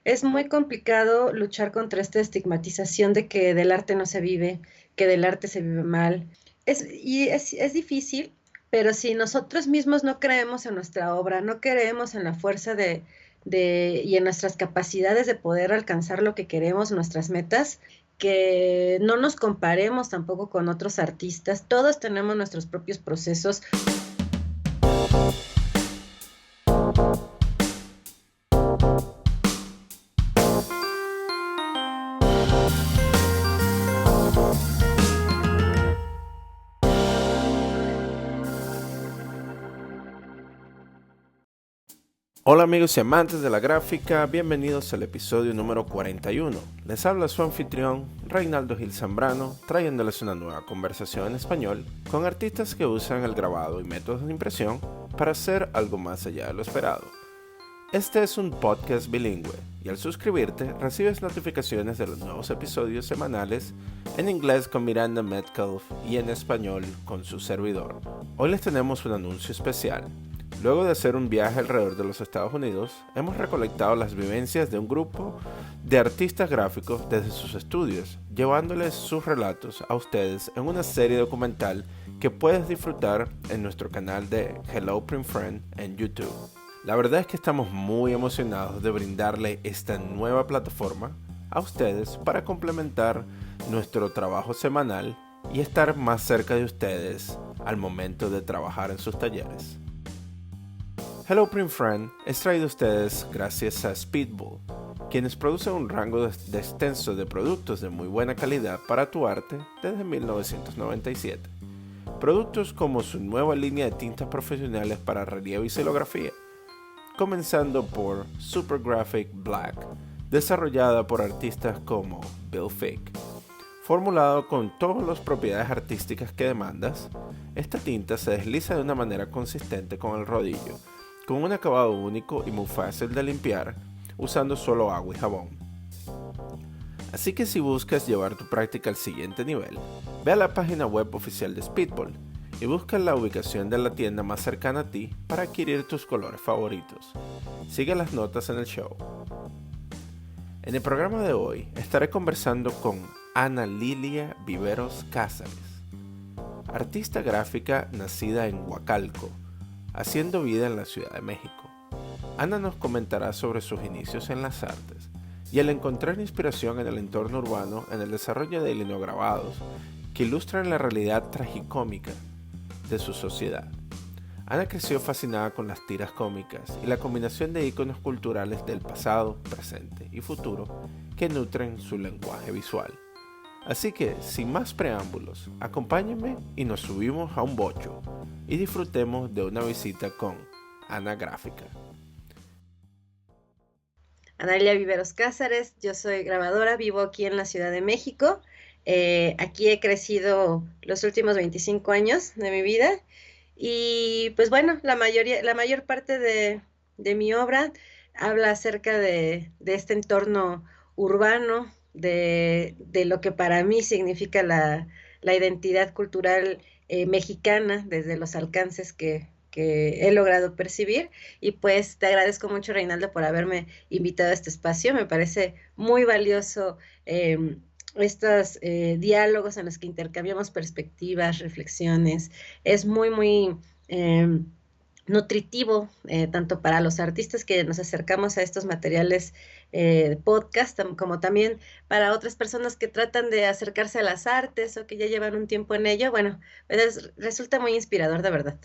Es muy complicado luchar contra esta estigmatización de que del arte no se vive, que del arte se vive mal. Es difícil, pero si nosotros mismos no creemos en nuestra obra, no creemos en la fuerza y en nuestras capacidades de poder alcanzar lo que queremos, nuestras metas, que no nos comparemos tampoco con otros artistas. Todos tenemos nuestros propios procesos. Hola amigos y amantes de la gráfica, bienvenidos al episodio número 41. Les habla su anfitrión, Reinaldo Gil Zambrano, trayéndoles una nueva conversación en español con artistas que usan el grabado y métodos de impresión para hacer algo más allá de lo esperado. Este es un podcast bilingüe y al suscribirte recibes notificaciones de los nuevos episodios semanales en inglés con Miranda Metcalf y en español con su servidor. Hoy les tenemos un anuncio especial. Luego de hacer un viaje alrededor de los Estados Unidos, hemos recolectado las vivencias de un grupo de artistas gráficos desde sus estudios, llevándoles sus relatos a ustedes en una serie documental que puedes disfrutar en nuestro canal de Hello Print Friend en YouTube. La verdad es que estamos muy emocionados de brindarle esta nueva plataforma a ustedes para complementar nuestro trabajo semanal y estar más cerca de ustedes al momento de trabajar en sus talleres. Hello Print Friend es traído a ustedes gracias a Speedball, quienes producen un rango de extenso de productos de muy buena calidad para tu arte desde 1997. Productos como su nueva línea de tintas profesionales para relieve y xilografía, comenzando por Super Graphic Black, desarrollada por artistas como Bill Fick. Formulado con todas las propiedades artísticas que demandas, esta tinta se desliza de una manera consistente con el rodillo, con un acabado único y muy fácil de limpiar, usando solo agua y jabón. Así que si buscas llevar tu práctica al siguiente nivel, ve a la página web oficial de Speedball y busca la ubicación de la tienda más cercana a ti para adquirir tus colores favoritos. Sigue las notas en el show. En el programa de hoy estaré conversando con Ana Lilia Viveros Cázares, artista gráfica nacida en Huacalco, haciendo vida en la Ciudad de México. Ana nos comentará sobre sus inicios en las artes y el encontrar inspiración en el entorno urbano en el desarrollo de linograbados que ilustran la realidad tragicómica de su sociedad. Ana creció fascinada con las tiras cómicas y la combinación de íconos culturales del pasado, presente y futuro que nutren su lenguaje visual. Así que, sin más preámbulos, acompáñenme y nos subimos a un bocho y disfrutemos de una visita con Ana Gráfica. Analia Viveros Cázares, yo soy grabadora, vivo aquí en la Ciudad de México. Aquí he crecido los últimos 25 años de mi vida y pues bueno, la mayor parte de mi obra habla acerca de este entorno urbano, de lo que para mí significa la identidad cultural mexicana desde los alcances que he logrado percibir. Y pues te agradezco mucho, Reinaldo, por haberme invitado a este espacio. Me parece muy valioso estos diálogos en los que intercambiamos perspectivas, reflexiones. Es muy eh, nutritivo, tanto para los artistas que nos acercamos a estos materiales podcast, como también para otras personas que tratan de acercarse a las artes o que ya llevan un tiempo en ello. Bueno, pues resulta muy inspirador, de verdad.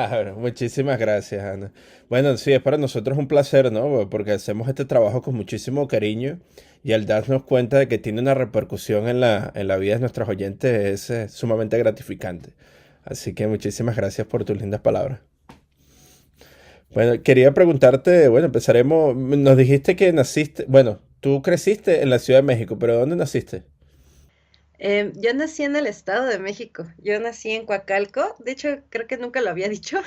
Bueno, muchísimas gracias, Ana. Bueno, sí, es para nosotros un placer, ¿no? Porque hacemos este trabajo con muchísimo cariño y al darnos cuenta de que tiene una repercusión en la vida de nuestros oyentes es sumamente gratificante. Así que muchísimas gracias por tus lindas palabras. Bueno, quería preguntarte, bueno, empezaremos, nos dijiste que naciste, bueno, tú creciste en la Ciudad de México, pero ¿dónde naciste? Yo nací en el Estado de México. Yo nací en Coacalco. De hecho, creo que nunca lo había dicho.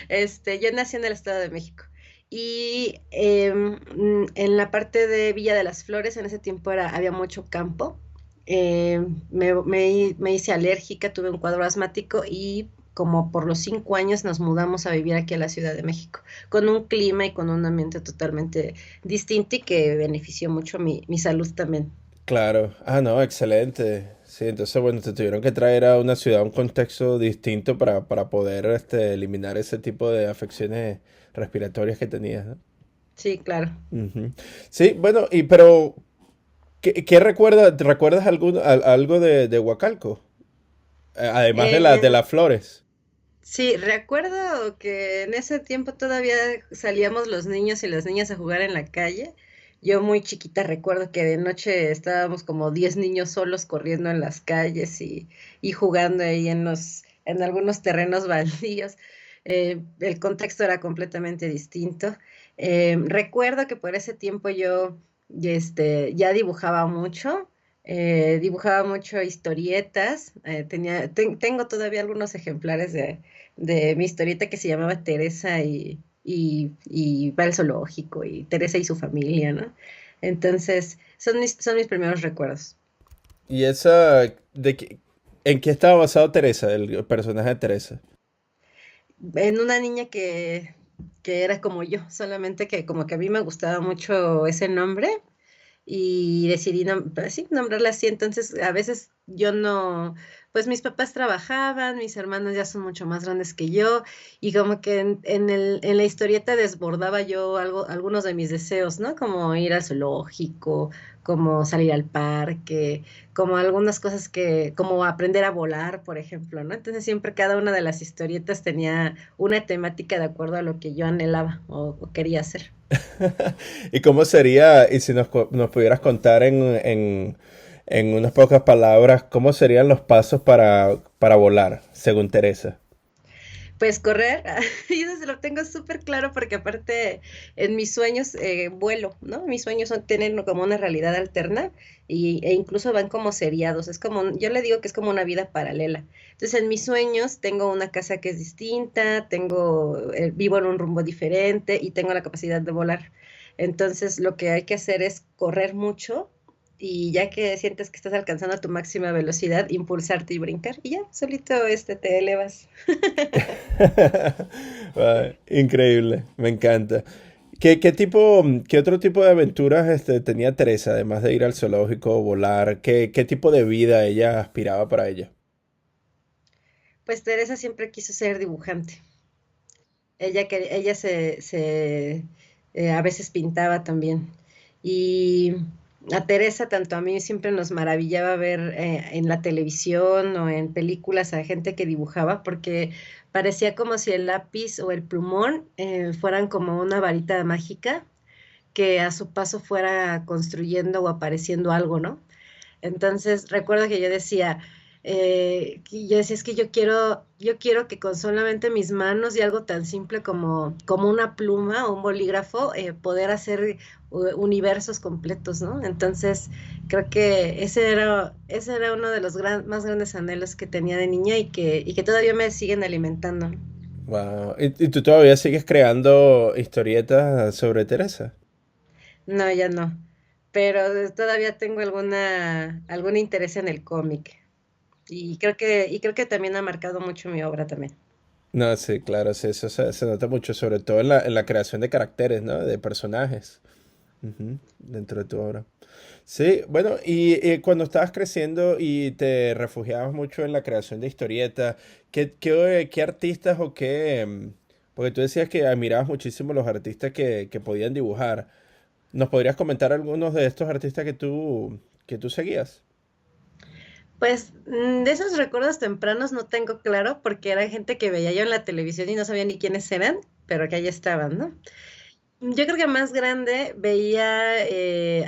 Yo nací en el Estado de México. Y en la parte de Villa de las Flores, en ese tiempo había mucho campo. Me hice alérgica, tuve un cuadro asmático y como por los 5 años nos mudamos a vivir aquí a la Ciudad de México, con un clima y con un ambiente totalmente distinto y que benefició mucho mi salud también. Claro. Ah, no, excelente. Sí, entonces, bueno, te tuvieron que traer a una ciudad, a un contexto distinto para poder eliminar ese tipo de afecciones respiratorias que tenías, ¿no? Sí, claro. Ujú. Sí, bueno, pero ¿qué recuerdas? ¿Te recuerdas algo de Huacalco? Además Eh, de las flores. sí, recuerdo que en ese tiempo todavía salíamos los niños y las niñas a jugar en la calle. Yo muy chiquita recuerdo que de noche estábamos como 10 niños solos corriendo en las calles y jugando ahí en algunos terrenos baldíos. El contexto era completamente distinto. Recuerdo que por ese tiempo yo ya dibujaba mucho historietas, tengo todavía algunos ejemplares de mi historieta que se llamaba Teresa y va al zoológico y Teresa y su familia, ¿no? Entonces, son mis primeros recuerdos. ¿Y esa, en qué estaba basado Teresa, el personaje de Teresa? En una niña que era como yo, solamente que como que a mí me gustaba mucho ese nombre y decidí pues sí, nombrarla así. Entonces, a veces yo no, pues mis papás trabajaban, mis hermanos ya son mucho más grandes que yo, y como que en la historieta desbordaba yo algunos de mis deseos, ¿no? Como ir al zoológico, como salir al parque, como algunas cosas como aprender a volar, por ejemplo, ¿no? Entonces siempre cada una de las historietas tenía una temática de acuerdo a lo que yo anhelaba o quería hacer. ¿Y cómo sería, y si nos pudieras contar en unas pocas palabras, cómo serían los pasos para volar, según Teresa? Pues correr, y eso se lo tengo súper claro porque aparte en mis sueños vuelo, ¿no? Mis sueños tienen como una realidad alterna e incluso van como seriados, yo le digo que es como una vida paralela. Entonces en mis sueños tengo una casa que es distinta, vivo en un rumbo diferente y tengo la capacidad de volar. Entonces lo que hay que hacer es correr mucho y ya que sientes que estás alcanzando tu máxima velocidad, impulsarte y brincar y ya, solito te elevas. Ah, increíble, me encanta. ¿Qué otro tipo de aventuras tenía Teresa, además de ir al zoológico, volar? ¿Qué tipo de vida ella aspiraba para ella? Pues Teresa siempre quiso ser dibujante. Ella a veces pintaba también. Y a Teresa, tanto a mí, siempre nos maravillaba ver en la televisión o en películas a gente que dibujaba, porque parecía como si el lápiz o el plumón fueran como una varita mágica que a su paso fuera construyendo o apareciendo algo, ¿no? Entonces recuerdo que yo decía, es que yo quiero que con solamente mis manos y algo tan simple como una pluma o un bolígrafo, poder hacer universos completos, ¿no? Entonces creo que ese era uno de los más grandes anhelos que tenía de niña y que todavía me siguen alimentando. Wow. ¿Y tú todavía sigues creando historietas sobre Teresa? No, ya no, pero todavía tengo algún interés en el cómic. Y creo que también ha marcado mucho mi obra también. No, sí, claro, sí, eso se nota mucho, sobre todo en la creación de caracteres, ¿no? De personajes. Ujú, dentro de tu obra. Sí, bueno, y cuando estabas creciendo y te refugiabas mucho en la creación de historietas, ¿qué artistas o qué? Porque tú decías que admirabas muchísimo los artistas que podían dibujar. ¿Nos podrías comentar algunos de estos artistas que tú seguías? Pues de esos recuerdos tempranos no tengo claro porque era gente que veía yo en la televisión y no sabía ni quiénes eran, pero que ahí estaban, ¿no? Yo creo que más grande veía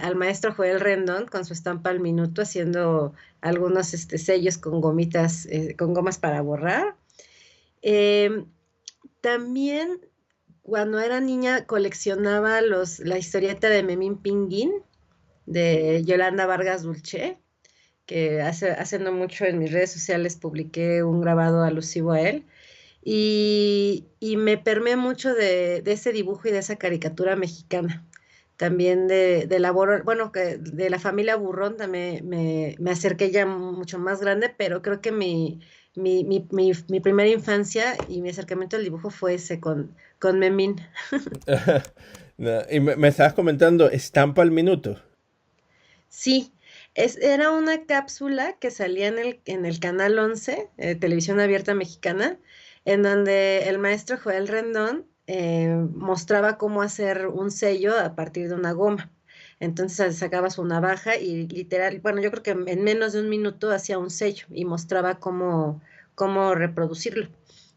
al maestro Joel Rendón con su estampa al minuto haciendo algunos sellos con gomitas, con gomas para borrar. Em, También cuando era niña coleccionaba la historieta de Memín Pinguín de Yolanda Vargas Dulce, que hace no mucho en mis redes sociales publiqué un grabado alusivo a él. Y me permeé mucho de ese dibujo y de esa caricatura mexicana. también de la bueno, que de la familia Burrón también me acerqué ya mucho más grande, pero creo que mi primera infancia y mi acercamiento al dibujo fue ese con Memín. No, y me estabas comentando Estampa al Minuto. Sí, era una cápsula que salía en el Canal 11, Televisión Abierta Mexicana, en donde el maestro Joel Rendón mostraba cómo hacer un sello a partir de una goma. Entonces sacabas una navaja y literal, bueno, yo creo que en menos de un minuto hacía un sello y mostraba cómo reproducirlo.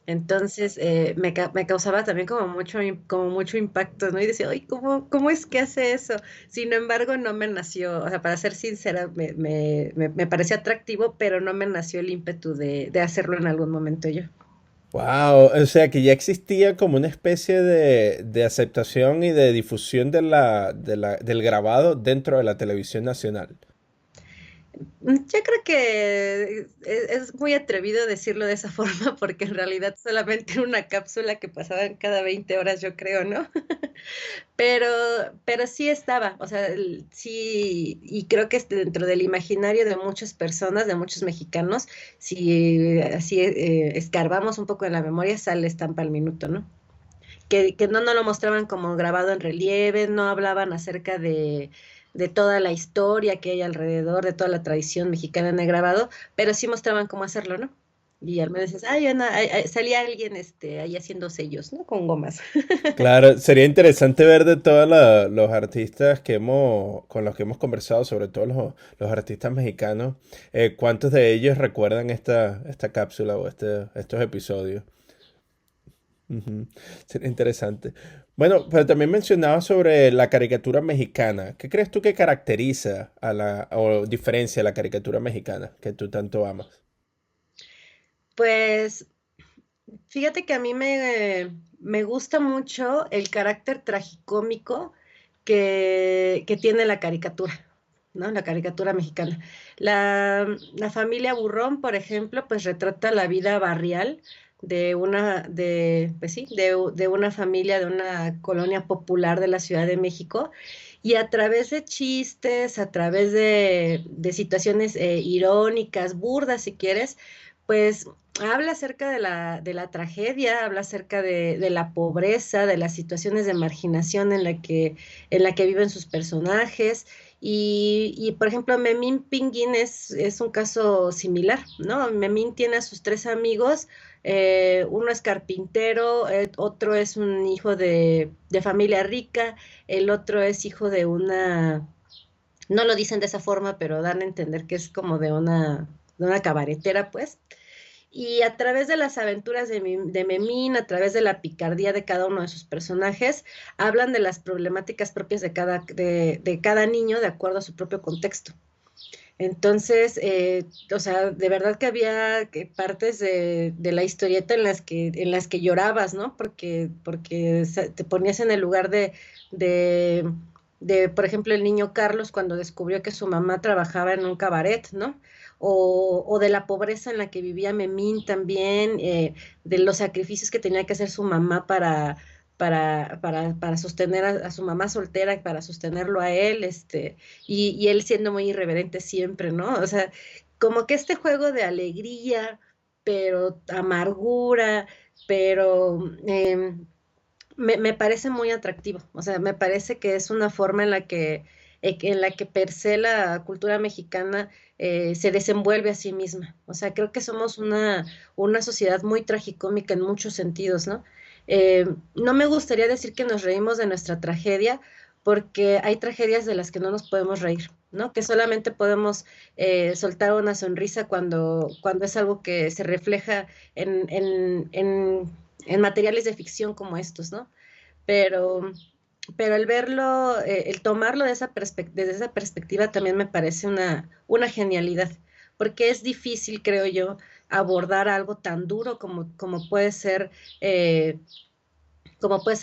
Entonces me causaba también como mucho impacto, ¿no? Y decía, ay, ¿cómo es que hace eso? Sin embargo, no me nació, o sea, para ser sincera, me parecía atractivo, pero no me nació el ímpetu de hacerlo en algún momento yo. Wow, o sea que ya existía como una especie de aceptación y de difusión del grabado dentro de la televisión nacional. Yo creo que es muy atrevido decirlo de esa forma, porque en realidad solamente era una cápsula que pasaban cada 20 horas, yo creo, ¿no? Pero, pero sí estaba, o sea, sí, y creo que dentro del imaginario de muchas personas, de muchos mexicanos, si así escarbamos un poco en la memoria, sale Estampa al Minuto, ¿no? Que no lo mostraban como grabado en relieve, no hablaban acerca de toda la historia que hay alrededor, de toda la tradición mexicana en el grabado, pero sí mostraban cómo hacerlo, ¿no? Y al menos dices, ay, salía alguien ahí haciendo sellos, ¿no? Con gomas. Claro, sería interesante ver de todos los artistas con los que hemos conversado, sobre todo los artistas mexicanos, cuántos de ellos recuerdan esta cápsula o estos episodios. Ujú. Sería interesante. Bueno, pero también mencionaba sobre la caricatura mexicana. ¿Qué crees tú que caracteriza o diferencia a la caricatura mexicana que tú tanto amas? Pues fíjate que a mí me gusta mucho el carácter tragicómico que tiene la caricatura, ¿no? La caricatura mexicana. La familia Burrón, por ejemplo, pues retrata la vida barrial pues sí, de una familia, de una colonia popular de la Ciudad de México. Y a través de chistes, a través de situaciones irónicas, burdas, si quieres, pues habla acerca de la tragedia, habla acerca de la pobreza, de las situaciones de marginación en la que viven sus personajes. Por ejemplo, Memín Pinguín es un caso similar, ¿no? Memín tiene a sus tres amigos, uno es carpintero, otro es un hijo de familia rica, el otro es hijo de no lo dicen de esa forma, pero dan a entender que es como de una cabaretera, pues. Y a través de las aventuras de Memín, a través de la picardía de cada uno de sus personajes, hablan de las problemáticas propias de cada niño de acuerdo a su propio contexto. Entonces, o sea, de verdad que había partes de la historieta en las que llorabas, ¿no? Porque te ponías en el lugar de, por ejemplo, el niño Carlos cuando descubrió que su mamá trabajaba en un cabaret, ¿no? O de la pobreza en la que vivía Memín también, de los sacrificios que tenía que hacer su mamá para sostener a su mamá soltera, para sostenerlo a él, y él siendo muy irreverente siempre, ¿no? O sea, como que este juego de alegría, pero amargura, pero me parece muy atractivo. O sea, me parece que es una forma en la que per se la cultura mexicana se desenvuelve a sí misma. O sea, creo que somos una sociedad muy tragicómica en muchos sentidos, ¿no? No me gustaría decir que nos reímos de nuestra tragedia, porque hay tragedias de las que no nos podemos reír, ¿no? Que solamente podemos soltar una sonrisa cuando es algo que se refleja en materiales de ficción como estos, ¿no? Pero, pero el verlo, el tomarlo desde esa perspectiva también me parece una genialidad, porque es difícil, creo yo, abordar algo tan duro eh, como puede ser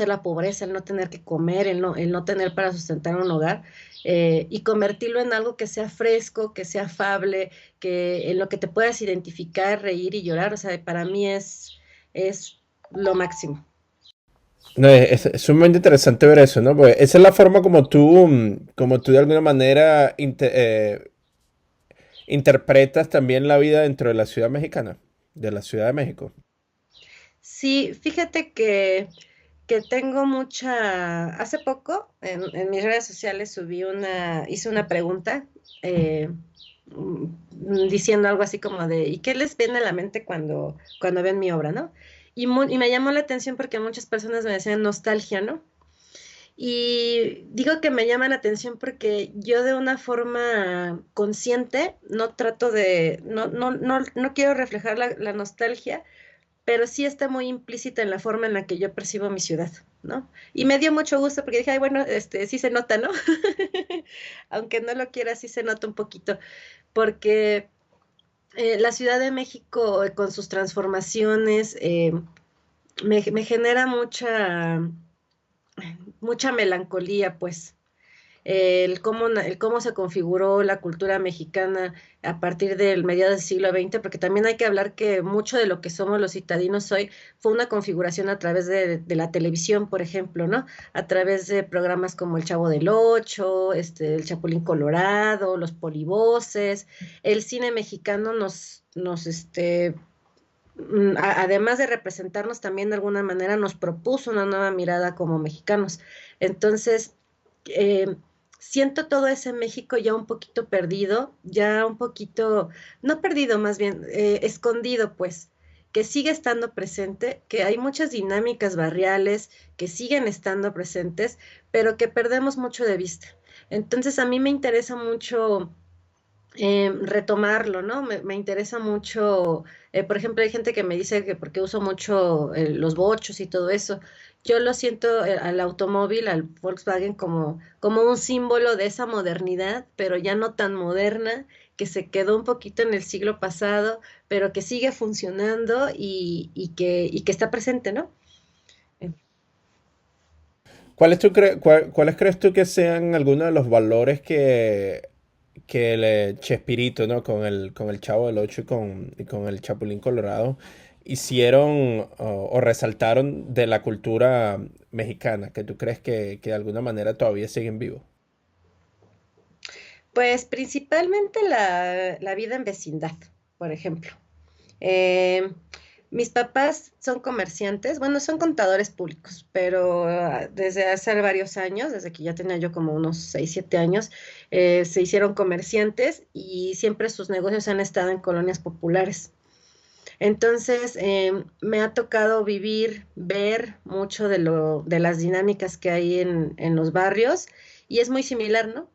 la pobreza, el no tener que comer, el no tener para sustentar un hogar, y convertirlo en algo que sea fresco, que sea afable, en lo que te puedas identificar, reír y llorar. O sea, para mí es lo máximo. No, es sumamente interesante ver eso, ¿no? Porque esa es la forma como tú de alguna manera interpretas también la vida dentro de la ciudad mexicana, de la Ciudad de México. Sí, fíjate que tengo hace poco en mis redes sociales hice una pregunta eh, diciendo algo así como de, ¿y qué les viene a la mente cuando ven mi obra, ¿no? Y me llamó la atención porque muchas personas me decían nostalgia, ¿no? Y digo que me llama la atención porque yo de una forma consciente no trato no quiero reflejar la nostalgia, pero sí está muy implícita en la forma en la que yo percibo mi ciudad, ¿no? Y me dio mucho gusto porque dije, ay, bueno, sí se nota, ¿no? Aunque no lo quiera, sí se nota un poquito, porque la Ciudad de México, con sus transformaciones, me genera mucha melancolía, pues el cómo se configuró la cultura mexicana a partir del mediados del siglo XX, porque también hay que hablar que mucho de lo que somos los citadinos hoy fue una configuración a través de la televisión, por ejemplo, ¿no? A través de programas como El Chavo del Ocho, El Chapulín Colorado, Los Polivoces, el cine mexicano además de representarnos también de alguna manera, nos propuso una nueva mirada como mexicanos. Entonces, eh, siento todo ese México ya un poquito perdido, ya un poquito, no perdido, más bien, escondido, pues, que sigue estando presente, que hay muchas dinámicas barriales que siguen estando presentes, pero que perdemos mucho de vista. Entonces, a mí me interesa mucho retomarlo, ¿no? Me interesa mucho, por ejemplo, hay gente que me dice que porque uso mucho los bochos y todo eso, yo lo siento al automóvil, al Volkswagen, como un símbolo de esa modernidad, pero ya no tan moderna, que se quedó un poquito en el siglo pasado, pero que sigue funcionando y que está presente, ¿no? ¿Cuáles crees tú que sean algunos de los valores que el Chespirito, ¿no? Con el Chavo del Ocho y con el Chapulín Colorado hicieron o resaltaron de la cultura mexicana, que tú crees que de alguna manera todavía siguen vivos? Pues principalmente la vida en vecindad, por ejemplo. Eh, Mis papás son comerciantes, bueno, son contadores públicos, pero desde hace varios años, desde que ya tenía yo como unos 6 7 años, se hicieron comerciantes y siempre sus negocios han estado en colonias populares. Entonces, me ha tocado ver mucho de las dinámicas que hay en los barrios y es muy similar, ¿no?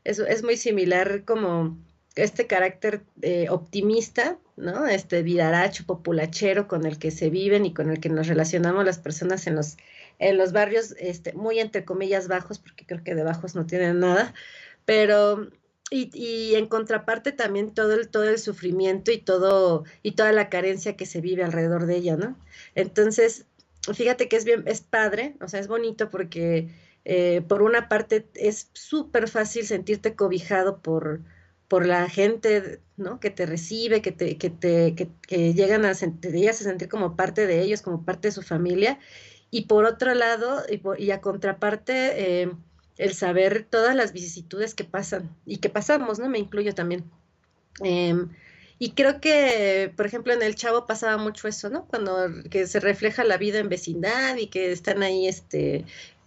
Es muy similar como este carácter optimista, ¿no? Este vidaracho, populachero con el que se viven y con el que nos relacionamos las personas en los barrios, muy entre comillas bajos, porque creo que de bajos no tienen nada, pero y en contraparte también todo el sufrimiento y toda la carencia que se vive alrededor de ella, ¿no? Entonces, fíjate que es padre, o sea, es bonito porque por una parte es súper fácil sentirte cobijado por la gente, ¿no? Que te recibe, que te llegas a sentir como parte de ellos, como parte de su familia. Y por otro lado, y a contraparte, el saber todas las vicisitudes que pasan y que pasamos, ¿no? Me incluyo también. Em, y creo que, por ejemplo, en El Chavo pasaba mucho eso, ¿no? Cuando que se refleja la vida en vecindad y que están ahí,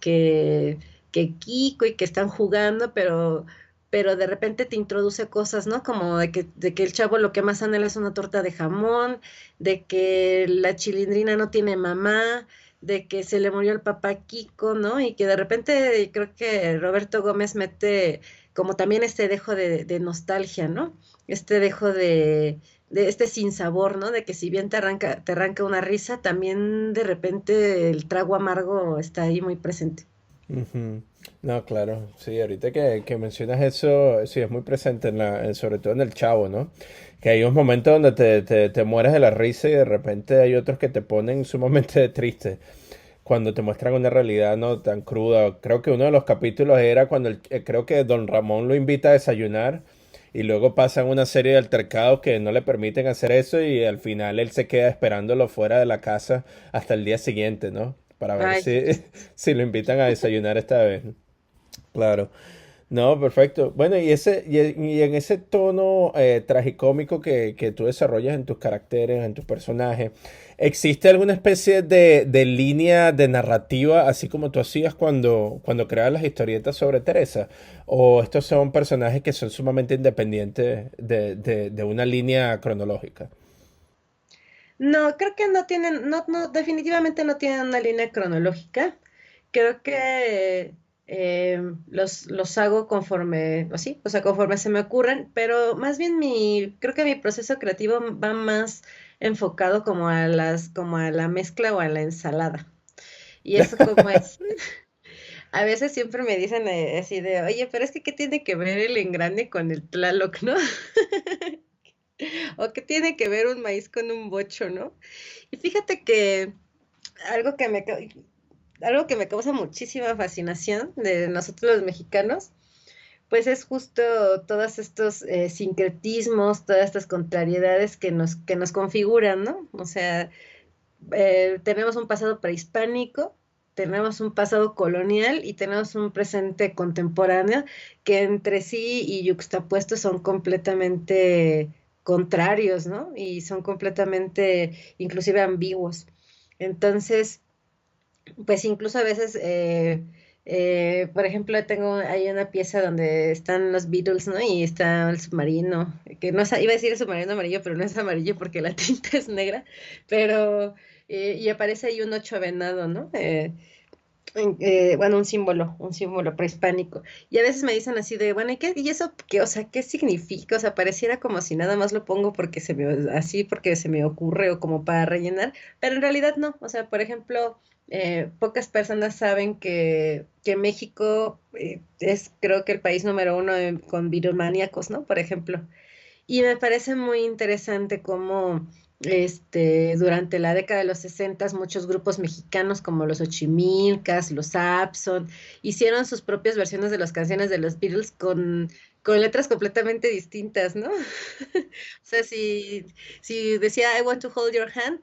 que, que Kiko y que están jugando, pero de repente te introduce cosas, ¿no? Como de que el chavo lo que más anhela es una torta de jamón, de que la chilindrina no tiene mamá, de que se le murió el papá Kiko, ¿no? Y que de repente creo que Roberto Gómez mete como también este dejo de nostalgia, ¿no? Este dejo de este sinsabor, ¿no? De que si bien te arranca una risa, también de repente el trago amargo está ahí muy presente. Ujú. No, claro, sí, ahorita que mencionas eso, sí, es muy presente sobre todo en el Chavo, ¿no? Que hay unos momentos donde te mueres de la risa y de repente hay otros que te ponen sumamente triste cuando te muestran una realidad no tan cruda. Creo que uno de los capítulos era cuando creo que Don Ramón lo invita a desayunar y luego pasan una serie de altercados que no le permiten hacer eso y al final él se queda esperándolo fuera de la casa hasta el día siguiente, ¿no? para ver Ay, qué si, chistoso. si lo invitan a desayunar esta vez. Claro. No, perfecto. Bueno, y en ese tono tragicómico que tú desarrollas en tus caracteres, en tus personajes, ¿existe alguna especie de línea de narrativa, así como tú hacías cuando creabas las historietas sobre Teresa? ¿O estos son personajes que son sumamente independientes de una línea cronológica? No, creo que no tienen, no, definitivamente no tienen una línea cronológica. Creo que los hago conforme, así, o sea, conforme se me ocurren, pero más bien creo que mi proceso creativo va más enfocado como a la mezcla o a la ensalada. Y eso como es. A veces siempre me dicen así de, oye, pero es que ¿qué tiene que ver el engrane con el Tlaloc, no? O ¿qué tiene que ver un maíz con un bocho, no? Y fíjate que algo que me, ca- algo que me causa muchísima fascinación de nosotros los mexicanos, pues es justo todos estos sincretismos, todas estas contrariedades que nos configuran, ¿no? O sea, tenemos un pasado prehispánico, tenemos un pasado colonial y tenemos un presente contemporáneo que entre sí y yuxtapuestos son completamente contrarios, ¿no? Y son completamente, inclusive ambiguos. Entonces, pues incluso a veces, por ejemplo, hay una pieza donde están los Beatles, ¿no? Y está el submarino, que no es, iba a decir el submarino amarillo, pero no es amarillo porque la tinta es negra, pero, y aparece ahí un ocho venado, ¿no? Bueno, un símbolo prehispánico. Y a veces me dicen así de, bueno, ¿y eso qué, o sea, qué significa? O sea, pareciera como si nada más lo pongo así porque se me ocurre o como para rellenar, pero en realidad no. O sea, por ejemplo, pocas personas saben que México es, creo que el país número uno con viromaníacos, ¿no? Por ejemplo. Y me parece muy interesante cómo durante la década de los 60 muchos grupos mexicanos como los Ochimilcas, los Abson, hicieron sus propias versiones de las canciones de los Beatles con letras completamente distintas, ¿no? O sea, si decía I want to hold your hand,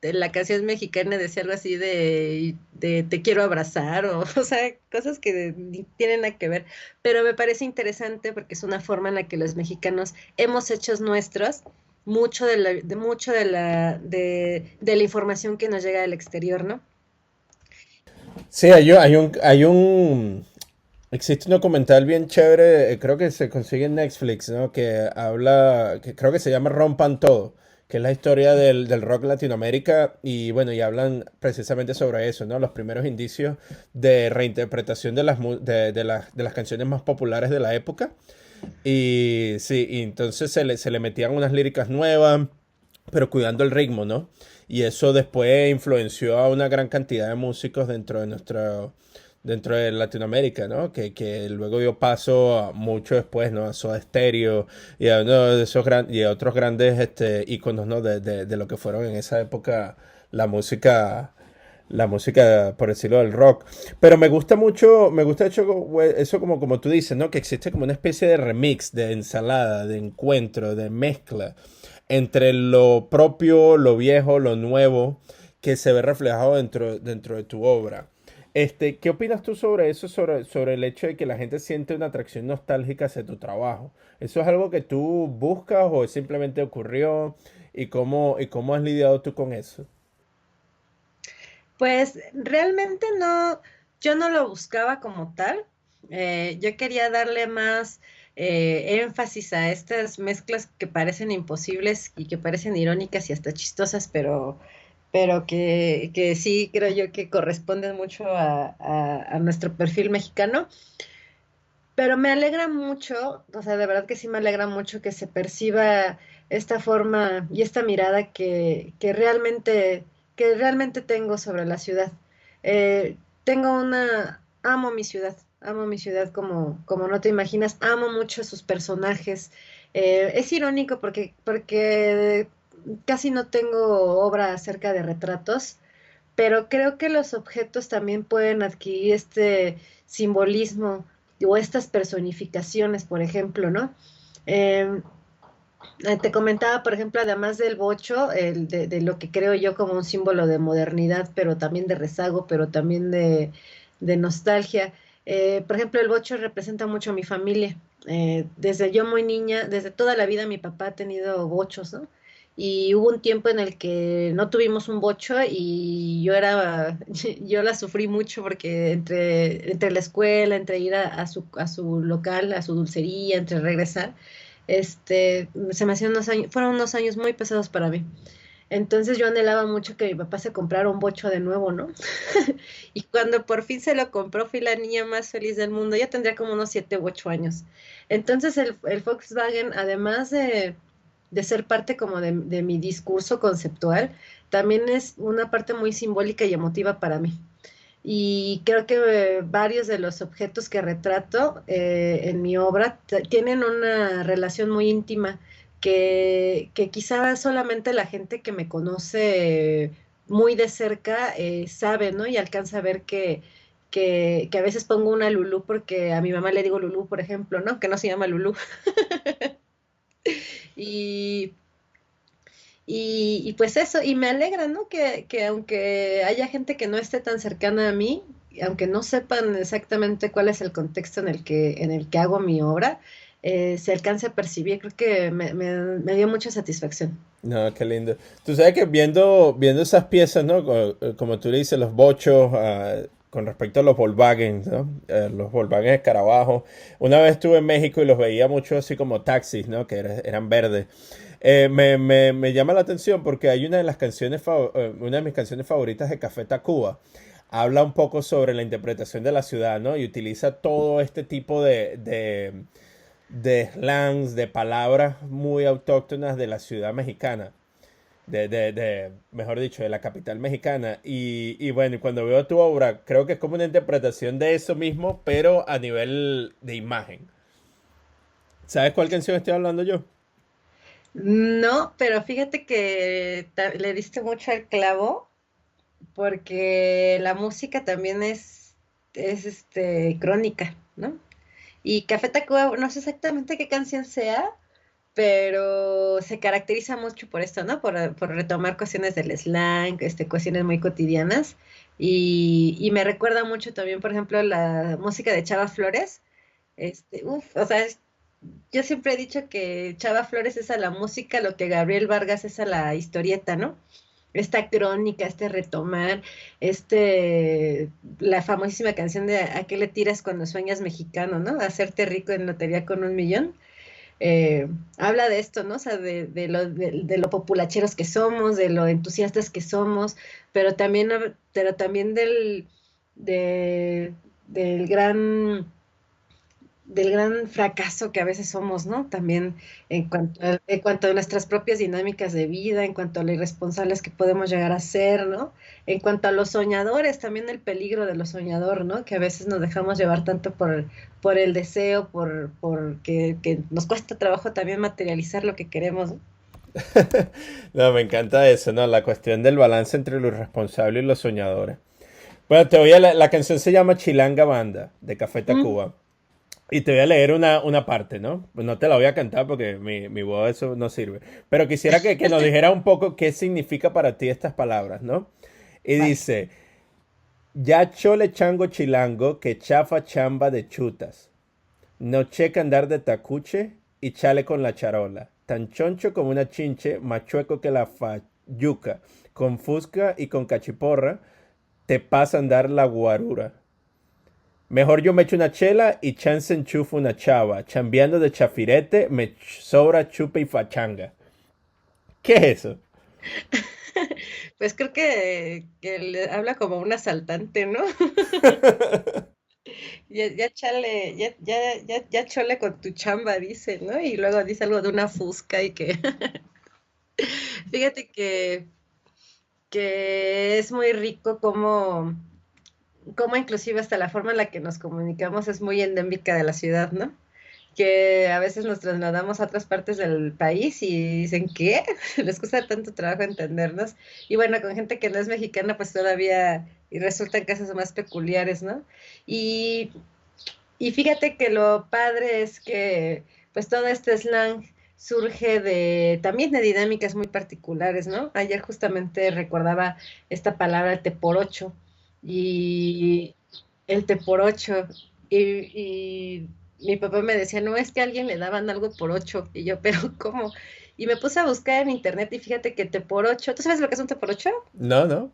la canción mexicana decía algo así de te quiero abrazar, o sea, cosas que ni tienen nada que ver, pero me parece interesante porque es una forma en la que los mexicanos hemos hecho nuestros de la información que nos llega del exterior, ¿no? Sí, existe un documental bien chévere, creo que se consigue en Netflix, ¿no? Que habla, que creo que se llama Rompan Todo, que es la historia del rock Latinoamérica y bueno, y hablan precisamente sobre eso, ¿no? Los primeros indicios de reinterpretación de las canciones más populares de la época. Y sí, y entonces se le metían unas líricas nuevas, pero cuidando el ritmo, ¿no? Y eso después influenció a una gran cantidad de músicos dentro de Latinoamérica, ¿no? Que luego dio paso a mucho después, ¿no? A Soda Stereo y a uno de esos y a otros grandes íconos, ¿no? De lo que fueron en esa época la música, la música, por decirlo, del rock. Pero me gusta hecho, eso como tú dices, ¿no? Que existe como una especie de remix, de ensalada, de encuentro, de mezcla entre lo propio, lo viejo, lo nuevo, que se ve reflejado dentro de tu obra. ¿Qué opinas tú sobre eso, sobre el hecho de que la gente siente una atracción nostálgica hacia tu trabajo? ¿Eso es algo que tú buscas o simplemente ocurrió? Y cómo has lidiado tú con eso? Pues realmente no, yo no lo buscaba como tal. Yo quería darle más énfasis a estas mezclas que parecen imposibles y que parecen irónicas y hasta chistosas, pero que sí creo yo que corresponden mucho a nuestro perfil mexicano. Pero me alegra mucho, o sea, de verdad que sí me alegra mucho que se perciba esta forma y esta mirada que realmente tengo sobre la ciudad. Amo mi ciudad como no te imaginas, amo mucho sus personajes. Es irónico porque casi no tengo obra acerca de retratos, pero creo que los objetos también pueden adquirir este simbolismo o estas personificaciones, por ejemplo, ¿no? Em, Te comentaba, por ejemplo, además del bocho, de lo que creo yo como un símbolo de modernidad, pero también de rezago, pero también de nostalgia. Por ejemplo, el bocho representa mucho a mi familia. Desde yo muy niña, desde toda la vida mi papá ha tenido bochos, ¿no? Y hubo un tiempo en el que no tuvimos un bocho y yo la sufrí mucho porque entre la escuela, entre ir a su local, a su dulcería, entre regresar se me hacían fueron unos años muy pesados para mí. Entonces yo anhelaba mucho que mi papá se comprara un bocho de nuevo, ¿no? Y cuando por fin se lo compró, fui la niña más feliz del mundo. Ya tendría como unos 7 u 8 años. Entonces el Volkswagen, además de ser parte como de mi discurso conceptual, también es una parte muy simbólica y emotiva para mí. Y creo que varios de los objetos que retrato en mi obra tienen una relación muy íntima que quizá solamente la gente que me conoce muy de cerca sabe, ¿no? Y alcanza a ver que a veces pongo una Lulú porque a mi mamá le digo Lulú, por ejemplo, ¿no? Que no se llama Lulú. Y y pues eso, y me alegra, ¿no? Que aunque haya gente que no esté tan cercana a mí, aunque no sepan exactamente cuál es el contexto en el que hago mi obra, se alcance a percibir, creo que me dio mucha satisfacción. No, qué lindo. Tú sabes que viendo esas piezas, ¿no? Como tú le dices, los bochos, con respecto a los Volkswagen, ¿no? Los Volkswagen Escarabajo. Una vez estuve en México y los veía mucho así como taxis, ¿no? Que eran verdes. Me llama la atención porque hay una de las una de mis canciones favoritas de Café Tacuba. Habla un poco sobre la interpretación de la ciudad, ¿no? Y utiliza todo este tipo de slangs, de palabras muy autóctonas de la ciudad mexicana, mejor dicho, de la capital mexicana. Y bueno, cuando veo tu obra, creo que es como una interpretación de eso mismo, pero a nivel de imagen. ¿Sabes cuál canción estoy hablando yo? No, pero fíjate que le diste mucho al clavo, porque la música también es crónica, ¿no? Y Café Tacuba, no sé exactamente qué canción sea, pero se caracteriza mucho por esto, ¿no? Por retomar cuestiones del slang, cuestiones muy cotidianas. Y me recuerda mucho también, por ejemplo, la música de Chava Flores. O sea, yo siempre he dicho que Chava Flores es a la música lo que Gabriel Vargas es a la historieta, ¿no? Esta crónica, este retomar, la famosísima canción de ¿A qué le tiras cuando sueñas mexicano, ¿no? Hacerte rico en lotería con 1 millón. Habla de esto, ¿no? O sea, de lo populacheros que somos, de lo entusiastas que somos, pero también de, del gran, del gran fracaso que a veces somos, ¿no? También en cuanto a nuestras propias dinámicas de vida, en cuanto a lo irresponsables que podemos llegar a ser, ¿no? En cuanto a los soñadores, también el peligro de los soñadores, ¿no? Que a veces nos dejamos llevar tanto por el deseo, que nos cuesta trabajo también materializar lo que queremos, ¿no? No, me encanta eso, ¿no? La cuestión del balance entre lo irresponsable y los soñadores. Bueno, te voy a la canción se llama Chilanga Banda, de Café Mm. Tacuba. Y te voy a leer una parte, ¿no? No te la voy a cantar porque mi voz eso no sirve. Pero quisiera que nos dijera un poco qué significa para ti estas palabras, ¿no? Y Vale. dice, ya chole chango chilango que chafa chamba de chutas. No checa andar de tacuche y chale con la charola. Tan choncho como una chinche, machueco que la fayuca. Con fusca y con cachiporra, te pasa a andar la guarura. Mejor yo me echo una chela y chance enchufo una chava. Chambeando de chafirete, me sobra chupa y fachanga. ¿Qué es eso? Pues creo que habla como un asaltante, ¿no? Ya chale, ya chole con tu chamba, dice, ¿no? Y luego dice algo de una fusca y que, fíjate que es muy rico como inclusive hasta la forma en la que nos comunicamos es muy endémica de la ciudad, ¿no? Que a veces nos trasladamos a otras partes del país y dicen, ¿qué? Les cuesta tanto trabajo entendernos. Y bueno, con gente que no es mexicana, pues todavía, y resultan casos más peculiares, ¿no? Y Y fíjate que lo padre es que, pues todo este slang surge de también de dinámicas muy particulares, ¿no? Ayer justamente recordaba esta palabra teporocho y el teporocho y mi papá me decía, no, es que a alguien le daban algo por ocho y yo, pero ¿cómo? Y me puse a buscar en internet y fíjate que teporocho, ¿tú sabes lo que es un teporocho? No, no.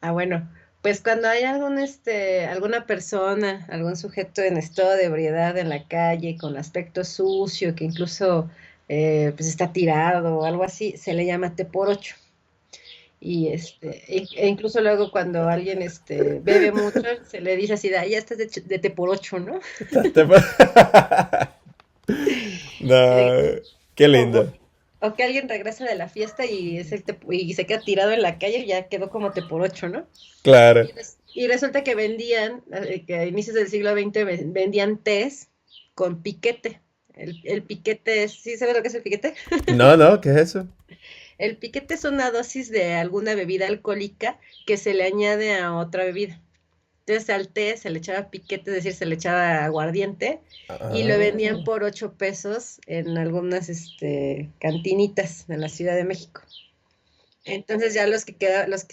Ah, bueno, pues cuando hay alguna persona, algún sujeto en estado de ebriedad en la calle, con aspecto sucio, que incluso pues está tirado o algo así, se le llama teporocho. Y e incluso luego cuando alguien bebe mucho, se le dice así, "Ah, ya estás de teporocho, ¿no?" No, Eh, qué o, lindo. o que alguien regresa de la fiesta y, y se queda tirado en la calle, ya quedó como teporocho, ¿no? Claro. Y resulta que vendían, que a inicios del siglo XX vendían tés con piquete. El piquete es, ¿sí sabes lo que es el piquete? No, no, ¿qué es eso? El piquete es una dosis de alguna bebida alcohólica que se le añade a otra bebida. Entonces al té se le echaba piquete, es decir, se le echaba aguardiente y lo vendían Ah, por 8 pesos en algunas cantinitas en la Ciudad de México. Entonces ya los que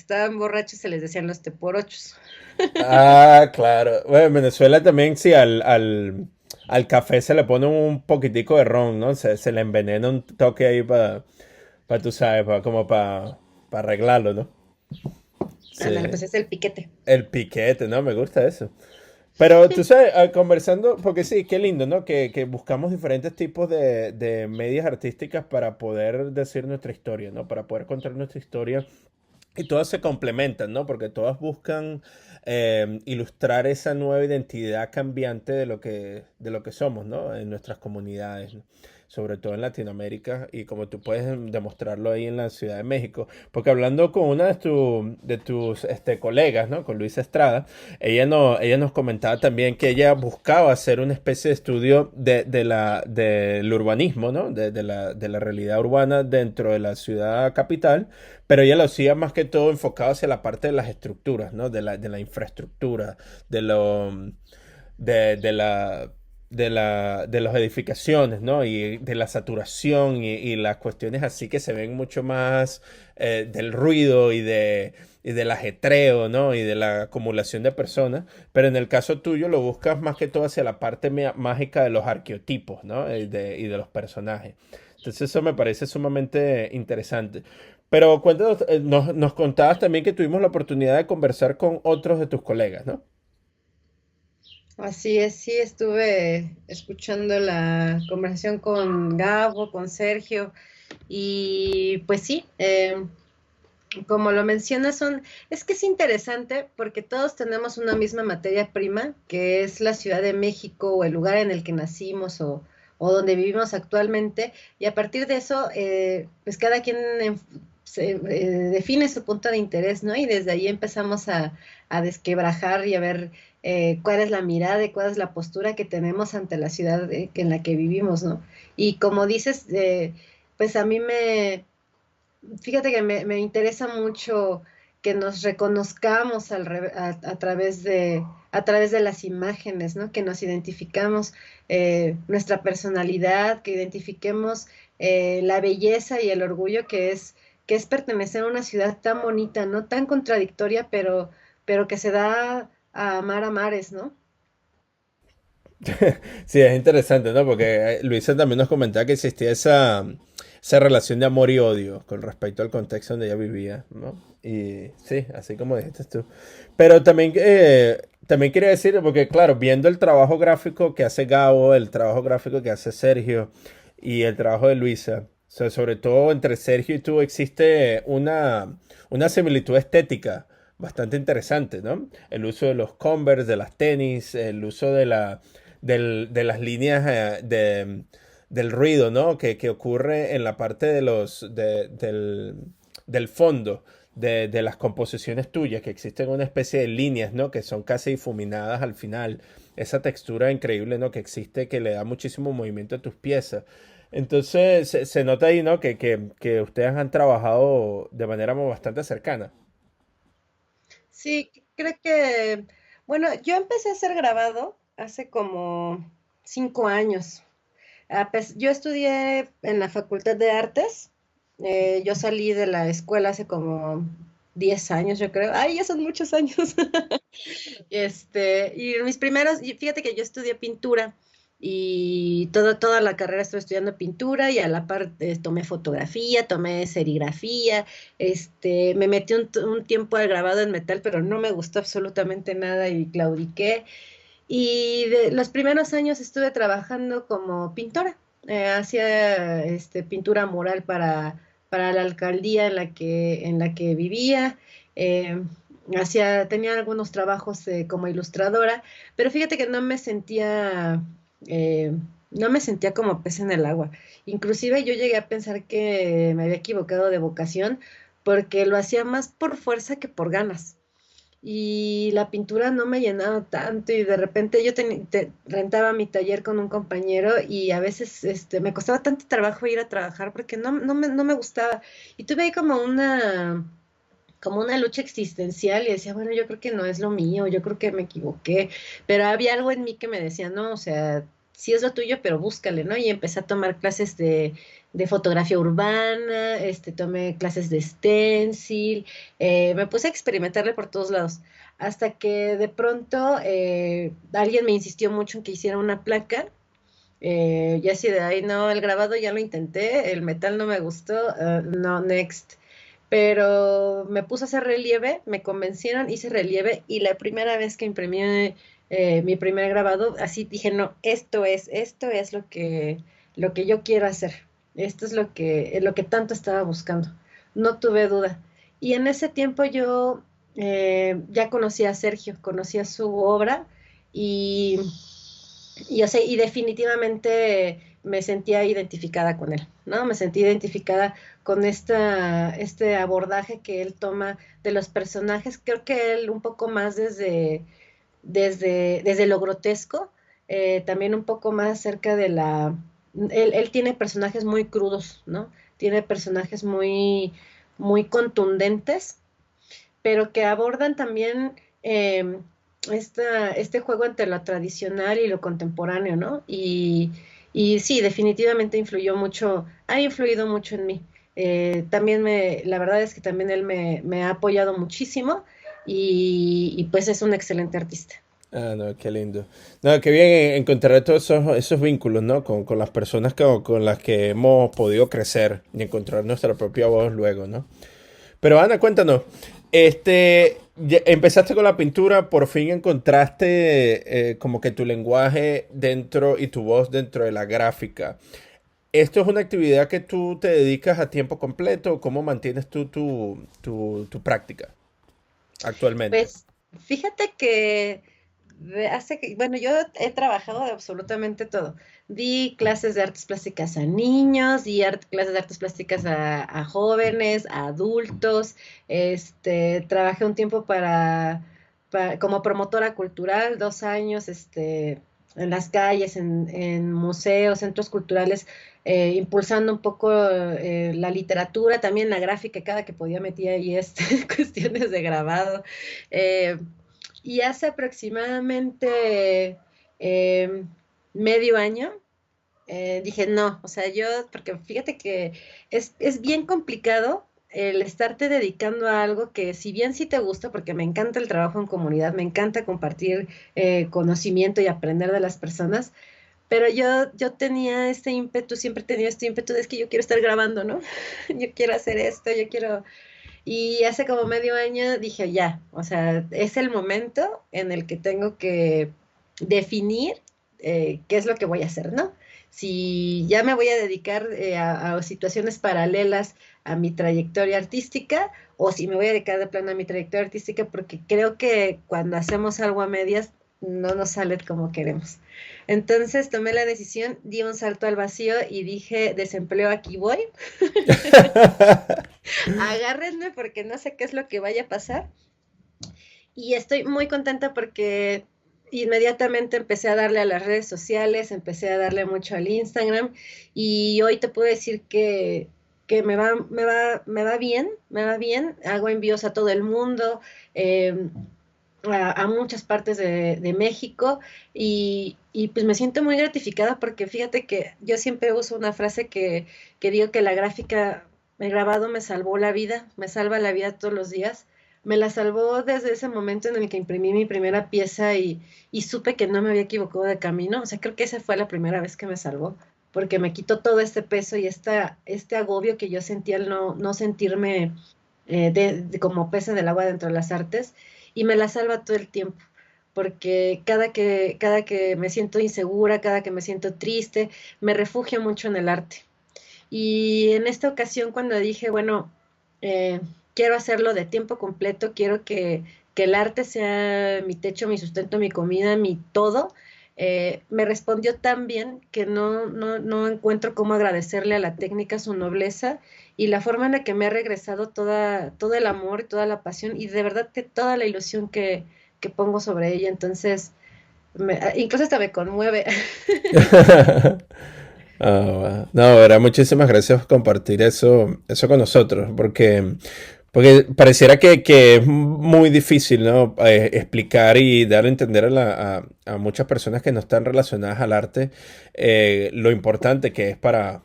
estaban borrachos se les decían los teporochos. claro. Bueno, en Venezuela también sí, al café se le pone un poquitico de ron, ¿no? Se le envenena un toque ahí tú sabes, como para arreglarlo, ¿no? Ándale, Sí. pues es el piquete. El piquete, ¿no? Me gusta eso. Pero tú sabes, conversando, porque sí, qué lindo, ¿no? Que buscamos diferentes tipos de medias artísticas para poder decir nuestra historia, ¿no? Para poder contar nuestra historia. Y todas se complementan, ¿no? Porque todas buscan ilustrar esa nueva identidad cambiante de lo que somos, ¿no? En nuestras comunidades, ¿no? Sobre todo en Latinoamérica, y como tú puedes demostrarlo ahí en la Ciudad de México. Porque hablando con una de tus colegas, ¿no? Con Luisa Estrada, ella, no, ella nos comentaba también que ella buscaba hacer una especie de estudio del urbanismo, ¿no? De la realidad urbana dentro de la ciudad capital, pero ella lo hacía más que todo enfocado hacia la parte de las estructuras, ¿no? De la infraestructura, de lo, de la, de las edificaciones, ¿no? Y de la saturación y las cuestiones así que se ven mucho más del ruido y del ajetreo, ¿no? Y de la acumulación de personas. Pero en el caso tuyo lo buscas más que todo hacia la parte mágica de los arqueotipos, ¿no? Y de los personajes. Entonces eso me parece sumamente interesante. Pero cuéntanos, nos contabas también que tuvimos la oportunidad de conversar con otros de tus colegas, ¿no? Así es, sí, estuve escuchando la conversación con Gabo, con Sergio, y pues sí, como lo mencionas, es que es interesante porque todos tenemos una misma materia prima, que es la Ciudad de México o el lugar en el que nacimos o donde vivimos actualmente, y a partir de eso, pues cada quien define su punto de interés, ¿no? Y desde ahí empezamos a desquebrajar y a ver cuál es la mirada y cuál es la postura que tenemos ante la ciudad en la que vivimos, ¿no? Y como dices, pues a mí fíjate que me interesa mucho que nos reconozcamos a través de las imágenes, ¿no? Que nos identificamos nuestra personalidad, que identifiquemos la belleza y el orgullo que es pertenecer a una ciudad tan bonita, ¿no? Tan contradictoria, pero que se da a amar a mares, ¿no? Sí, es interesante, ¿no? Porque Luisa también nos comentaba que existía esa relación de amor y odio con respecto al contexto donde ella vivía, ¿no? Y sí, así como dijiste tú. Pero también, también quería decir, porque claro, viendo el trabajo gráfico que hace Gabo, el trabajo gráfico que hace Sergio y el trabajo de Luisa, o sea, sobre todo entre Sergio y tú existe una similitud estética bastante interesante, ¿no? El uso de los Converse, de las tenis, el uso de las líneas del ruido, ¿no? Que ocurre en la parte del fondo de las composiciones tuyas, que existen una especie de líneas, ¿no? Que son casi difuminadas al final. Esa textura increíble, ¿no? Que existe, que le da muchísimo movimiento a tus piezas. Entonces, se nota ahí, ¿no? Que ustedes han trabajado de manera bastante cercana. Sí, creo que, bueno, yo empecé a hacer grabado hace como 5 años. Yo estudié en la Facultad de Artes. Yo salí de la escuela hace como 10 años, yo creo. Ay, ya son muchos años. Y mis primeros, y fíjate que yo estudié pintura y toda la carrera estuve estudiando pintura y a la par tomé fotografía, tomé serigrafía, me metí un tiempo al grabado en metal, pero no me gustó absolutamente nada y claudiqué. Y de los primeros años estuve trabajando como pintora. Hacía pintura mural para la alcaldía en la que vivía. eh, Tenía algunos trabajos como ilustradora, pero fíjate que eh, no me sentía como pez en el agua. Inclusive yo llegué a pensar que me había equivocado de vocación porque lo hacía más por fuerza que por ganas y la pintura no me llenaba tanto y de repente rentaba mi taller con un compañero y a veces me costaba tanto trabajo ir a trabajar porque no me gustaba. Y tuve ahí como una lucha existencial y decía, bueno, yo creo que no es lo mío, yo creo que me equivoqué, pero había algo en mí que me decía, no, o sea, sí es lo tuyo, pero búscale, ¿no? Y empecé a tomar clases de fotografía urbana, tomé clases de stencil, me puse a experimentarle por todos lados, hasta que de pronto alguien me insistió mucho en que hiciera una placa. Y así de ahí, no, el grabado ya lo intenté, el metal no me gustó, no, next. Pero me puse a hacer relieve, me convencieron, hice relieve y la primera vez que imprimí mi primer grabado, así dije, no, esto es lo que yo quiero hacer. Esto es lo que tanto estaba buscando. No tuve duda. Y en ese tiempo yo ya conocía a Sergio, conocía su obra y y definitivamente me sentía identificada con él, ¿no? Me sentí identificada con este abordaje que él toma de los personajes. Creo que él un poco más desde lo grotesco, también un poco más cerca de la... Él tiene personajes muy crudos, ¿no? Tiene personajes muy contundentes pero que abordan también este juego entre lo tradicional y lo contemporáneo, ¿no? Y sí, definitivamente ha influido mucho en mí. La verdad es que también él me ha apoyado muchísimo y pues es un excelente artista. Ah, no, qué lindo. No, qué bien encontrar todos esos vínculos, ¿no? Con las personas con las que hemos podido crecer y encontrar nuestra propia voz luego, ¿no? Pero Ana, cuéntanos, empezaste con la pintura, por fin encontraste como que tu lenguaje dentro y tu voz dentro de la gráfica. ¿Esto es una actividad que tú te dedicas a tiempo completo? ¿Cómo mantienes tú tu práctica actualmente? Pues fíjate que bueno, yo he trabajado de absolutamente todo. Di clases de artes plásticas a niños, clases de artes plásticas a jóvenes, a adultos. Trabajé un tiempo como promotora cultural, 2 años, en las calles, en museos, centros culturales, impulsando un poco la literatura, también la gráfica, cada que podía metía ahí cuestiones de grabado. Eh, y hace aproximadamente eh, medio año dije, no, o sea, porque fíjate que es bien complicado el estarte dedicando a algo que si bien sí te gusta, porque me encanta el trabajo en comunidad, me encanta compartir conocimiento y aprender de las personas, pero yo tenía este ímpetu, siempre he tenido este ímpetu de es que yo quiero estar grabando, ¿no? Yo quiero hacer esto, yo quiero... Y hace como medio año dije, ya, o sea, es el momento en el que tengo que definir qué es lo que voy a hacer, ¿no? Si ya me voy a dedicar a situaciones paralelas a mi trayectoria artística o si me voy a dedicar de plano a mi trayectoria artística porque creo que cuando hacemos algo a medias no nos sale como queremos. Entonces tomé la decisión, di un salto al vacío y dije, desempleo, aquí voy. Agárrenme porque no sé qué es lo que vaya a pasar. Y estoy muy contenta porque inmediatamente empecé a darle a las redes sociales, empecé a darle mucho al Instagram y hoy te puedo decir que me va bien, hago envíos a todo el mundo. a muchas partes de México y pues me siento muy gratificada porque fíjate que yo siempre uso una frase que digo que la gráfica, el grabado me salvó la vida, me salva la vida todos los días. Me la salvó desde ese momento en el que imprimí mi primera pieza y supe que no me había equivocado de camino. O sea, creo que esa fue la primera vez que me salvó, porque me quitó todo este peso y este agobio que yo sentía al no sentirme como pez en el agua dentro de las artes y me la salva todo el tiempo, porque cada que me siento insegura, cada que me siento triste, me refugio mucho en el arte. Y en esta ocasión cuando dije, bueno, quiero hacerlo de tiempo completo, quiero que el arte sea mi techo, mi sustento, mi comida, mi todo, me respondió tan bien que no encuentro cómo agradecerle a la técnica su nobleza y la forma en la que me ha regresado todo el amor y toda la pasión y de verdad que toda la ilusión que pongo sobre ella. Entonces, incluso hasta me conmueve. No, verdad, muchísimas gracias por compartir eso con nosotros, porque pareciera que es muy difícil, ¿no? Explicar y dar a entender a muchas personas que no están relacionadas al arte lo importante que es para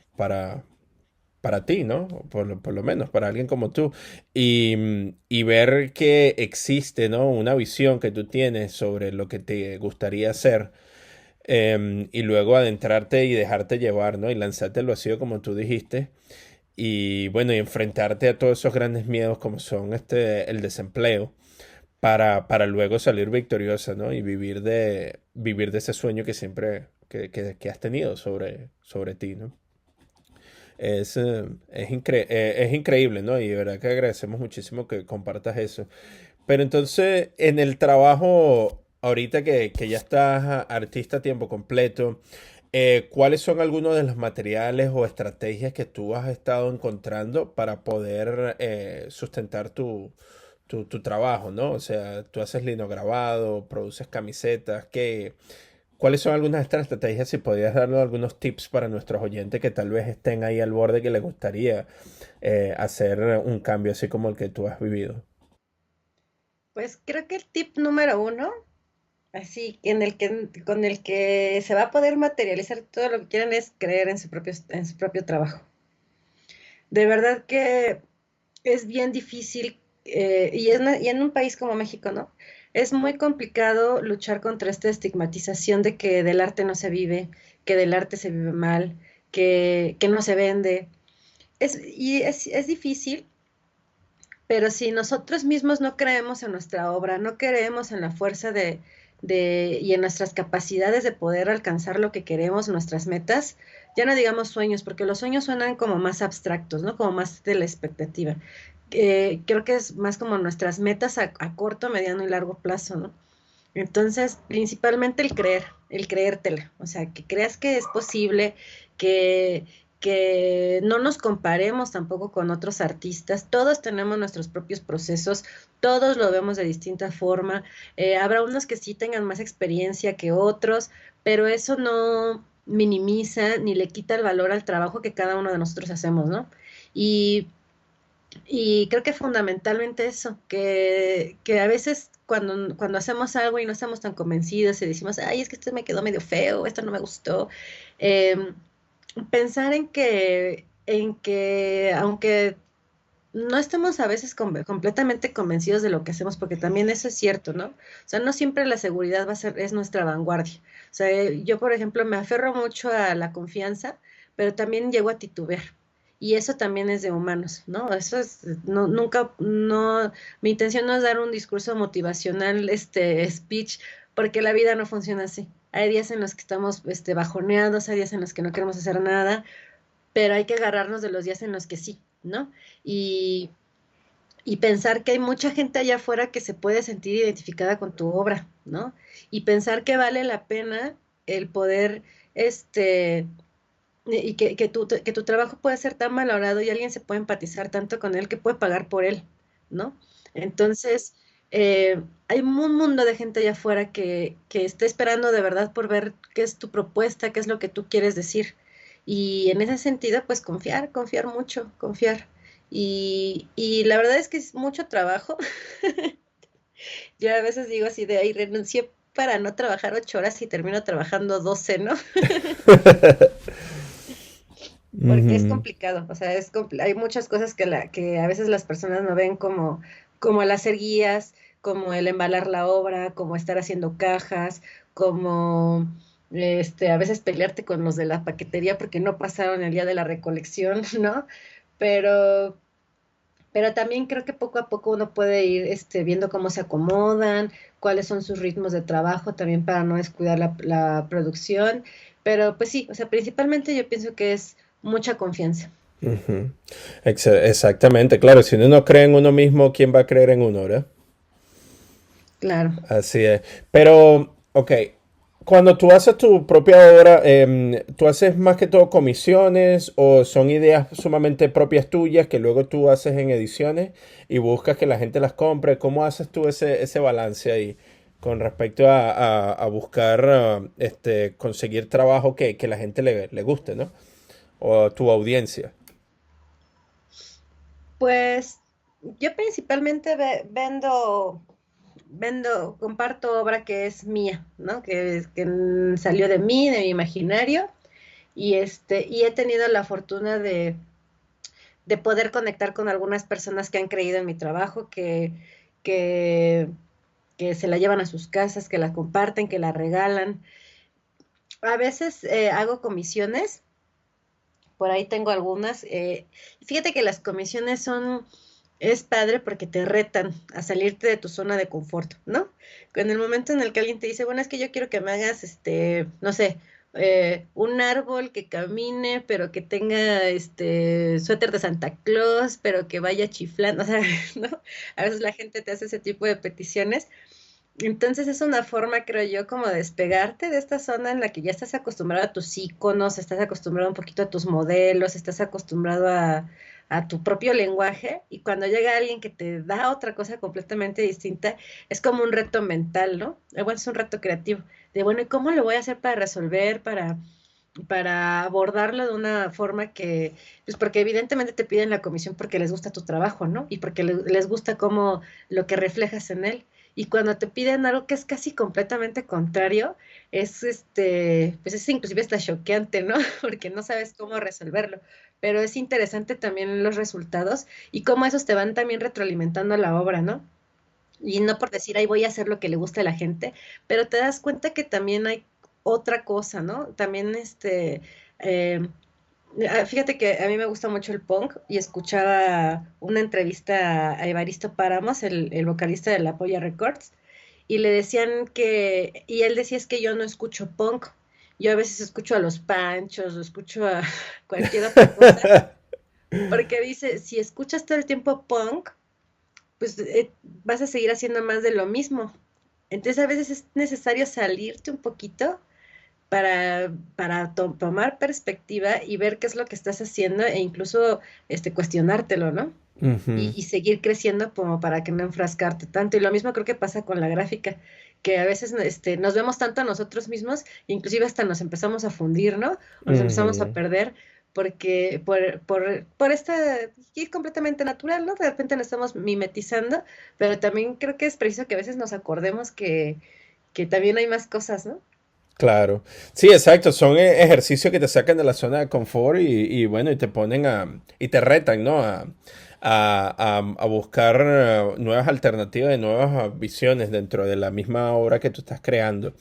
ti, ¿no? Por lo menos, para alguien como tú. Y ver que existe, ¿no? Una visión que tú tienes sobre lo que te gustaría hacer. Y luego adentrarte y dejarte llevar, ¿no? Y lanzarte al vacío como tú dijiste. Y bueno, y enfrentarte a todos esos grandes miedos como son el desempleo para luego salir victoriosa, ¿no? Y vivir de ese sueño que siempre que has tenido sobre ti, ¿no? Es increíble, ¿no? Y de verdad que agradecemos muchísimo que compartas eso. Pero entonces, en el trabajo, ahorita que ya estás artista a tiempo completo, ¿cuáles son algunos de los materiales o estrategias que tú has estado encontrando para poder sustentar tu trabajo, ¿no? O sea, tú haces linograbado, produces camisetas, ¿cuáles son algunas de estas estrategias? Si podías darnos algunos tips para nuestros oyentes que tal vez estén ahí al borde que les gustaría hacer un cambio así como el que tú has vivido. Pues creo que el tip número uno, así, con el que se va a poder materializar todo lo que quieren es creer en su propio trabajo. De verdad que es bien difícil, y en un país como México, ¿no? Es muy complicado luchar contra esta estigmatización de que del arte no se vive, que del arte se vive mal, que no se vende. Es difícil, pero si nosotros mismos no creemos en nuestra obra, no creemos en la fuerza y en nuestras capacidades de poder alcanzar lo que queremos, nuestras metas, ya no digamos sueños, porque los sueños suenan como más abstractos, ¿no? Como más de la expectativa. Creo que es más como nuestras metas a corto, mediano y largo plazo, ¿no? Entonces, principalmente el creértela, o sea, que creas que es posible, que, que no nos comparemos tampoco con otros artistas, todos tenemos nuestros propios procesos, todos lo vemos de distinta forma, habrá unos que sí tengan más experiencia que otros, pero eso no minimiza ni le quita el valor al trabajo que cada uno de nosotros hacemos, ¿no? Y y creo que fundamentalmente eso, que a veces cuando hacemos algo y no estamos tan convencidos y decimos, ay, es que esto me quedó medio feo, esto no me gustó, eh, pensar en que aunque no estemos a veces completamente convencidos de lo que hacemos, porque también eso es cierto, ¿no? O sea, no siempre la seguridad es nuestra vanguardia. O sea, yo, por ejemplo, me aferro mucho a la confianza, pero también llego a titubear. Y eso también es de humanos, ¿no? Eso es, no, nunca, no, mi intención no es dar un discurso motivacional, speech, porque la vida no funciona así. Hay días en los que estamos, bajoneados, hay días en los que no queremos hacer nada, pero hay que agarrarnos de los días en los que sí, ¿no? Y, y pensar que hay mucha gente allá afuera que se puede sentir identificada con tu obra, ¿no? Y pensar que vale la pena el poder, y que tu trabajo puede ser tan valorado y alguien se puede empatizar tanto con él que puede pagar por él, ¿no? Entonces, hay un mundo de gente allá afuera que está esperando de verdad por ver qué es tu propuesta, qué es lo que tú quieres decir. Y en ese sentido, pues confiar mucho, confiar. Y la verdad es que es mucho trabajo, Yo a veces digo así de ahí renuncié para no trabajar 8 horas y termino trabajando 12, ¿no? Porque es Ujú. complicado, o sea, hay muchas cosas que a veces las personas no ven como el hacer guías, como el embalar la obra, como estar haciendo cajas, como a veces pelearte con los de la paquetería porque no pasaron el día de la recolección, ¿no? Pero, pero también creo que poco a poco uno puede ir viendo cómo se acomodan, cuáles son sus ritmos de trabajo, también para no descuidar la producción. Pero pues sí, o sea, principalmente yo pienso que es mucha confianza. Ujú. Exactamente, claro, si uno no cree en uno mismo, ¿quién va a creer en uno, verdad? Claro. Así es. Pero, ok, cuando tú haces tu propia obra, ¿tú haces más que todo comisiones o son ideas sumamente propias tuyas que luego tú haces en ediciones y buscas que la gente las compre? ¿Cómo haces tú ese balance ahí con respecto a buscar conseguir trabajo que la gente le guste, ¿no? O tu audiencia. Pues yo principalmente comparto obra que es mía, ¿no? Que salió de mí, de mi imaginario, y he tenido la fortuna de poder conectar con algunas personas que han creído en mi trabajo, que, que se la llevan a sus casas, que la comparten, que la regalan. A veces hago comisiones, por ahí tengo algunas. Fíjate que las comisiones es padre porque te retan a salirte de tu zona de confort, ¿no? En el momento en el que alguien te dice, bueno, es que yo quiero que me hagas, no sé, un árbol que camine, pero que tenga suéter de Santa Claus, pero que vaya chiflando, o sea, ¿no? A veces la gente te hace ese tipo de peticiones. Entonces es una forma, creo yo, como de despegarte de esta zona en la que ya estás acostumbrado a tus iconos, estás acostumbrado un poquito a tus modelos, estás acostumbrado a tu propio lenguaje, y cuando llega alguien que te da otra cosa completamente distinta, es como un reto mental, ¿no? Bueno, es un reto creativo, de bueno, ¿y cómo lo voy a hacer para resolver, para abordarlo de una forma pues porque evidentemente te piden la comisión porque les gusta tu trabajo, ¿no? Y porque les gusta cómo lo que reflejas en él. Y cuando te piden algo que es casi completamente contrario, pues es inclusive hasta choqueante, ¿no? Porque no sabes cómo resolverlo. Pero es interesante también los resultados y cómo esos te van también retroalimentando la obra, ¿no? Y no por decir, ahí voy a hacer lo que le gusta a la gente, pero te das cuenta que también hay otra cosa, ¿no? También eh, fíjate que a mí me gusta mucho el punk y escuchaba una entrevista a Evaristo Páramos, el vocalista de La Polla Records, y le decían y él decía es que yo no escucho punk, yo a veces escucho a Los Panchos, o escucho a cualquier otra cosa, porque dice, si escuchas todo el tiempo punk, pues vas a seguir haciendo más de lo mismo. Entonces a veces es necesario salirte un poquito para tomar perspectiva y ver qué es lo que estás haciendo e incluso cuestionártelo, ¿no? Ujú. Y seguir creciendo como para que no enfrascarte tanto. Y lo mismo creo que pasa con la gráfica, que a veces nos vemos tanto a nosotros mismos, inclusive hasta nos empezamos a fundir, ¿no? O nos empezamos a Ujú. perder porque por esta, y es completamente natural, ¿no? De repente nos estamos mimetizando, pero también creo que es preciso que a veces nos acordemos que también hay más cosas, ¿no? Claro. Sí, exacto. Son ejercicios que te sacan de la zona de confort y bueno, y te ponen y te retan, ¿no? A buscar nuevas alternativas y nuevas visiones dentro de la misma obra que tú estás creando.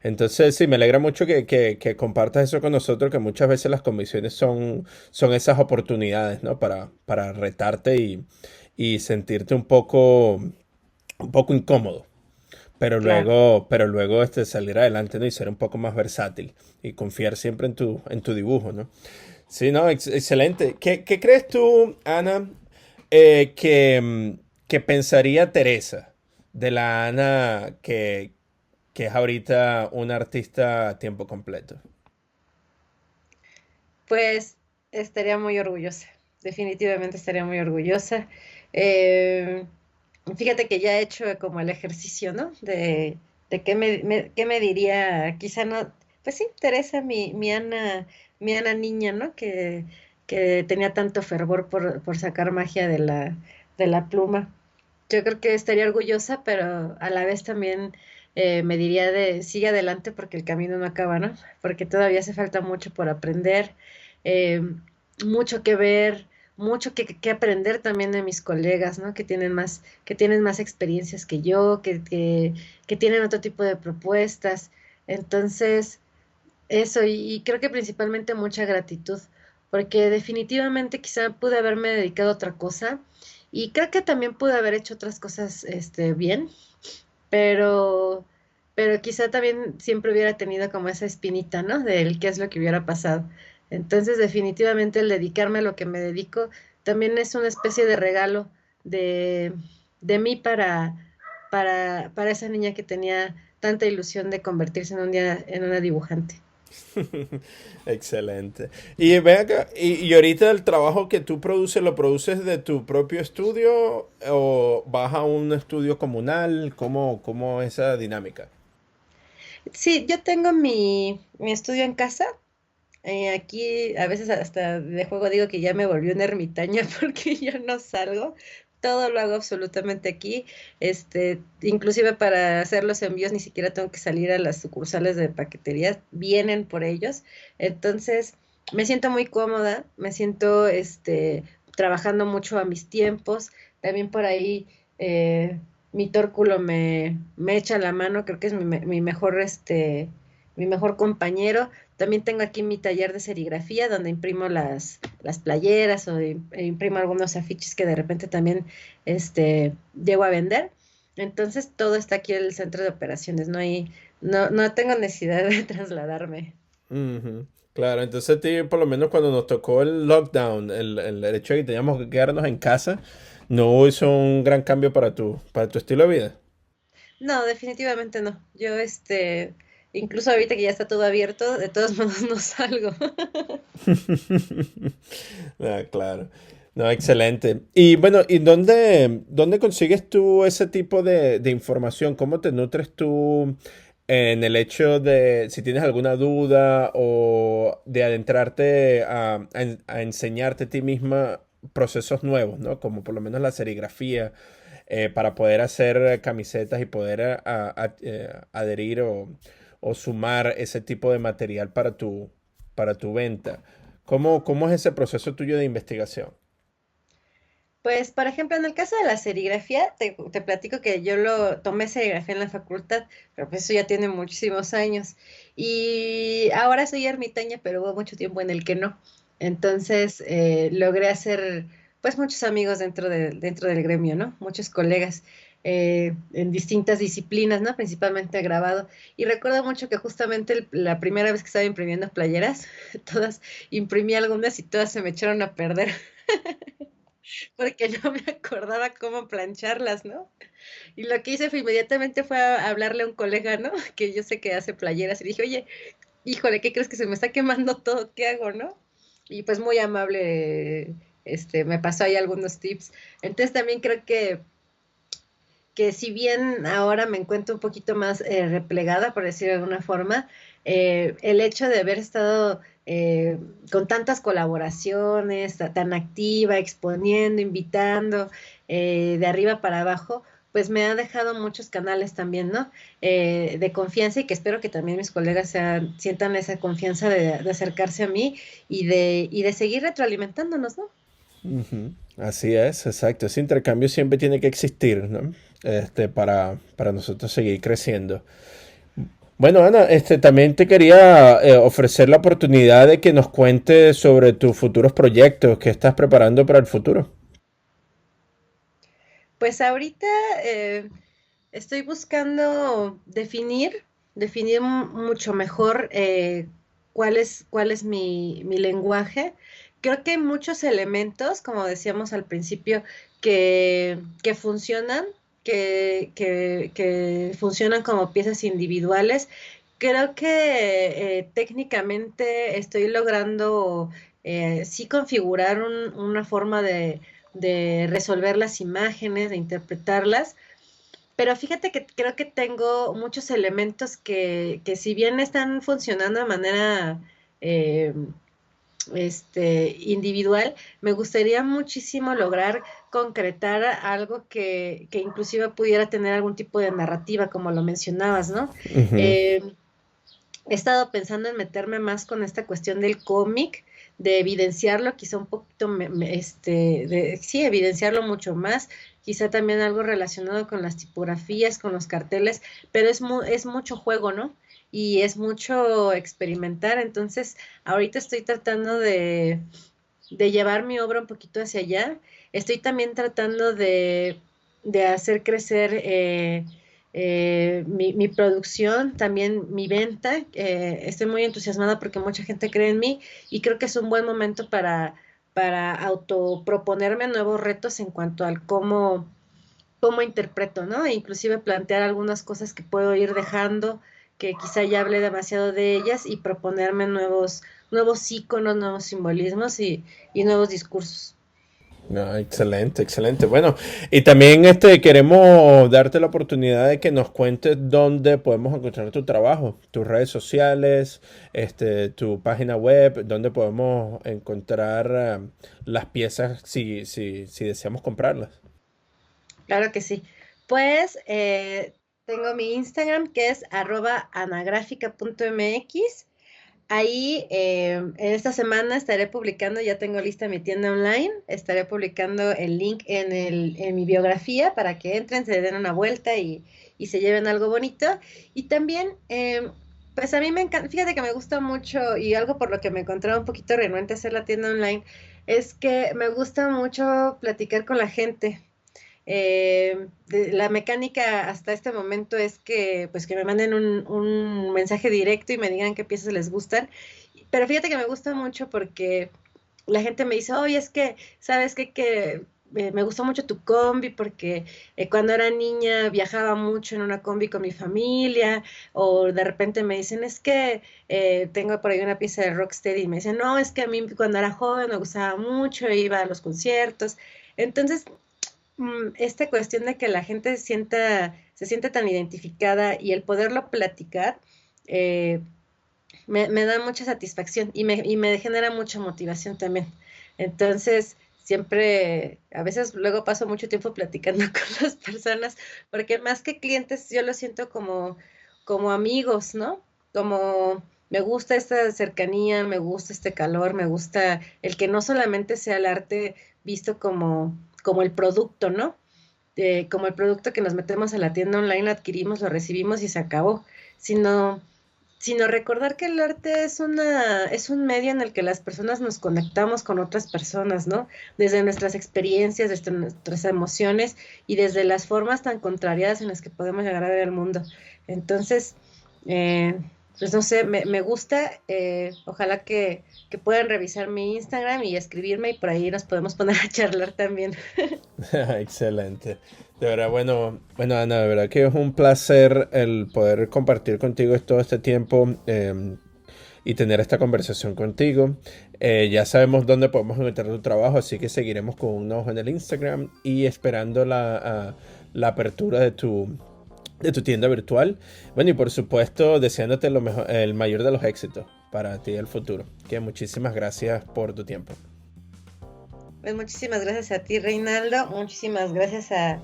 Entonces, sí, me alegra mucho que compartas eso con nosotros, que muchas veces las comisiones son esas oportunidades, ¿no? Para retarte y sentirte un poco incómodo, Claro. pero luego salir adelante, ¿no? Y ser un poco más versátil y confiar siempre en tu dibujo, ¿no? Sí, no, excelente. ¿Qué crees tú, Ana, que pensaría Teresa de la Ana que es ahorita una artista a tiempo completo? Pues estaría muy orgullosa, definitivamente estaría muy orgullosa. Eh, Fíjate que ya he hecho como el ejercicio, ¿no? De qué me diría, quizá no, pues sí, Teresa, mi Ana niña, ¿no? Que tenía tanto fervor por sacar magia de la pluma. yo creo que estaría orgullosa, pero a la vez también me diría de sigue adelante porque el camino no acaba, ¿no? Porque todavía hace falta mucho por aprender, eh, mucho que ver, mucho que aprender también de mis colegas, ¿no? Que tienen más experiencias que yo, que tienen otro tipo de propuestas. Entonces, eso, y creo que principalmente mucha gratitud, porque definitivamente quizá pude haberme dedicado a otra cosa y creo que también pude haber hecho otras cosas bien, pero, pero quizá también siempre hubiera tenido como esa espinita, ¿no? Del qué es lo que hubiera pasado. Entonces, definitivamente el dedicarme a lo que me dedico también es una especie de regalo de, de mí para esa niña que tenía tanta ilusión de convertirse en un día en una dibujante. Excelente. Y ven acá, y ahorita el trabajo que tú produces, ¿lo produces de tu propio estudio o vas a un estudio comunal? ¿Cómo es esa dinámica? Sí, yo tengo mi estudio en casa. Aquí a veces hasta de juego digo que ya me volví una ermitaña porque yo no salgo. Todo lo hago absolutamente aquí. Inclusive para hacer los envíos ni siquiera tengo que salir a las sucursales de paquetería, vienen por ellos. Entonces, me siento muy cómoda, me siento trabajando mucho a mis tiempos. También por ahí mi tórculo me echa la mano, creo que es mi mejor mi mejor compañero. También tengo aquí mi taller de serigrafía donde imprimo las playeras o imprimo algunos afiches que de repente también llego a vender. Entonces todo está aquí en el centro de operaciones, no tengo necesidad de trasladarme. Ujú. Claro, entonces a ti, por lo menos cuando nos tocó el lockdown, el hecho de que teníamos que quedarnos en casa, no hizo un gran cambio para tu estilo de vida. No, definitivamente no. Yo incluso ahorita que ya está todo abierto, de todos modos no salgo. Ah, claro. No, excelente. Y bueno, ¿y dónde consigues tú ese tipo de información? ¿Cómo te nutres tú en el hecho de si tienes alguna duda o de adentrarte a enseñarte a ti misma procesos nuevos, ¿no? Como por lo menos la serigrafía, para poder hacer camisetas y poder adherir o sumar ese tipo de material para tu venta. ¿Cómo es ese proceso tuyo de investigación? Pues, por ejemplo, en el caso de la serigrafía, te platico que yo lo tomé serigrafía en la facultad, pero pues eso ya tiene muchísimos años. Y ahora soy ermitaña, pero hubo mucho tiempo en el que no. Entonces, logré hacer, pues, muchos amigos dentro del gremio, ¿no? Muchos colegas en distintas disciplinas, ¿no? Principalmente grabado. Y recuerdo mucho que justamente la primera vez que estaba imprimiendo playeras, todas, imprimí algunas y todas se me echaron a perder porque no me acordaba cómo plancharlas, ¿no? Y lo que hice fue inmediatamente fue hablarle a un colega, ¿no? Que yo sé que hace playeras y dije, oye, híjole, ¿qué crees que se me está quemando todo? ¿Qué hago, no? Y pues muy amable, me pasó ahí algunos tips. Entonces también creo que si bien ahora me encuentro un poquito más replegada, por decirlo de alguna forma, el hecho de haber estado con tantas colaboraciones, tan activa, exponiendo, invitando, de arriba para abajo, pues me ha dejado muchos canales también, ¿no? De confianza y que espero que también mis colegas sientan esa confianza de acercarse a mí y de seguir retroalimentándonos, ¿no? Ujú. Así es, exacto. Ese intercambio siempre tiene que existir, ¿no? Para nosotros seguir creciendo. Bueno, Ana, también te quería ofrecer la oportunidad de que nos cuentes sobre tus futuros proyectos que estás preparando para el futuro. Pues ahorita estoy buscando definir mucho mejor cuál es mi lenguaje. Creo que hay muchos elementos, como decíamos al principio, que funcionan, que funcionan como piezas individuales. Creo que técnicamente estoy logrando sí configurar una forma de resolver las imágenes, de interpretarlas, pero fíjate que creo que tengo muchos elementos que si bien están funcionando de manera eh, individual, me gustaría muchísimo lograr concretar algo que inclusive pudiera tener algún tipo de narrativa, como lo mencionabas, ¿no? Ujú. He estado pensando en meterme más con esta cuestión del cómic, de evidenciarlo, quizá un poquito, sí, evidenciarlo mucho más, quizá también algo relacionado con las tipografías, con los carteles, pero es mucho juego, ¿no? Y es mucho experimentar, entonces ahorita estoy tratando de llevar mi obra un poquito hacia allá. Estoy también tratando de hacer crecer mi producción, también mi venta. Estoy muy entusiasmada porque mucha gente cree en mí y creo que es un buen momento para autoproponerme nuevos retos en cuanto al cómo interpreto, ¿no? E inclusive plantear algunas cosas que puedo ir dejando, que quizá ya hablé demasiado de ellas, y proponerme nuevos íconos, nuevos simbolismos y nuevos discursos. No, excelente, excelente. Bueno, y también queremos darte la oportunidad de que nos cuentes dónde podemos encontrar tu trabajo, tus redes sociales, tu página web, dónde podemos encontrar las piezas si deseamos comprarlas. Claro que sí. Pues tengo mi Instagram, que es @anagrafica.mx. Ahí en esta semana estaré publicando, ya tengo lista mi tienda online, estaré publicando el link en mi biografía para que entren, se den una vuelta y se lleven algo bonito. Y también, pues a mí me encanta, fíjate que me gusta mucho, y algo por lo que me encontraba un poquito renuente a hacer la tienda online, es que me gusta mucho platicar con la gente. La mecánica hasta este momento es que, pues, que me manden un mensaje directo y me digan qué piezas les gustan. Pero fíjate que me gusta mucho porque la gente me dice, oye, es que, ¿sabes qué? Que me gustó mucho tu combi porque cuando era niña viajaba mucho en una combi con mi familia, o de repente me dicen, es que tengo por ahí una pieza de Rocksteady y me dicen, no, es que a mí cuando era joven me gustaba mucho, iba a los conciertos. Entonces, esta cuestión de que la gente se siente tan identificada y el poderlo platicar, eh, me da mucha satisfacción y me genera mucha motivación también. Entonces, siempre, a veces luego paso mucho tiempo platicando con las personas, porque más que clientes, yo lo siento como amigos, ¿no? Como me gusta esta cercanía, me gusta este calor, me gusta el que no solamente sea el arte visto como el producto, ¿no? Como el producto que nos metemos a la tienda online, adquirimos, lo recibimos y se acabó, sino recordar que el arte es un medio en el que las personas nos conectamos con otras personas, ¿no? Desde nuestras experiencias, desde nuestras emociones y desde las formas tan contrariadas en las que podemos llegar a ver el mundo. Entonces, eh, pues no sé, me gusta, ojalá que puedan revisar mi Instagram y escribirme y por ahí nos podemos poner a charlar también. Excelente. De verdad, bueno, Ana, de verdad que es un placer el poder compartir contigo todo este tiempo y tener esta conversación contigo. Ya sabemos dónde podemos encontrar tu trabajo, así que seguiremos con un ojo en el Instagram y esperando la apertura de tu tienda virtual. Bueno, y por supuesto, deseándote lo mejor, el mayor de los éxitos para ti y el futuro. Que muchísimas gracias por tu tiempo. Pues muchísimas gracias a ti, Reinaldo. Muchísimas gracias a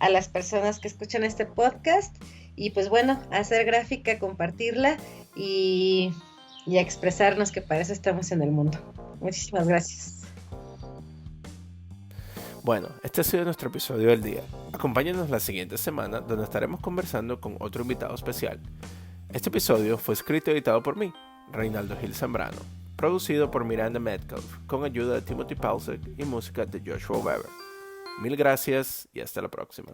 las personas que escuchan este podcast. Y pues bueno, a hacer gráfica, compartirla y, y a expresarnos, que para eso estamos en el mundo. Muchísimas gracias. Bueno, este ha sido nuestro episodio del día. Acompáñanos la siguiente semana, donde estaremos conversando con otro invitado especial. Este episodio fue escrito y editado por mí, Reinaldo Gil Zambrano, producido por Miranda Metcalf, con ayuda de Timothy Paulsek y música de Joshua Weber. Mil gracias y hasta la próxima.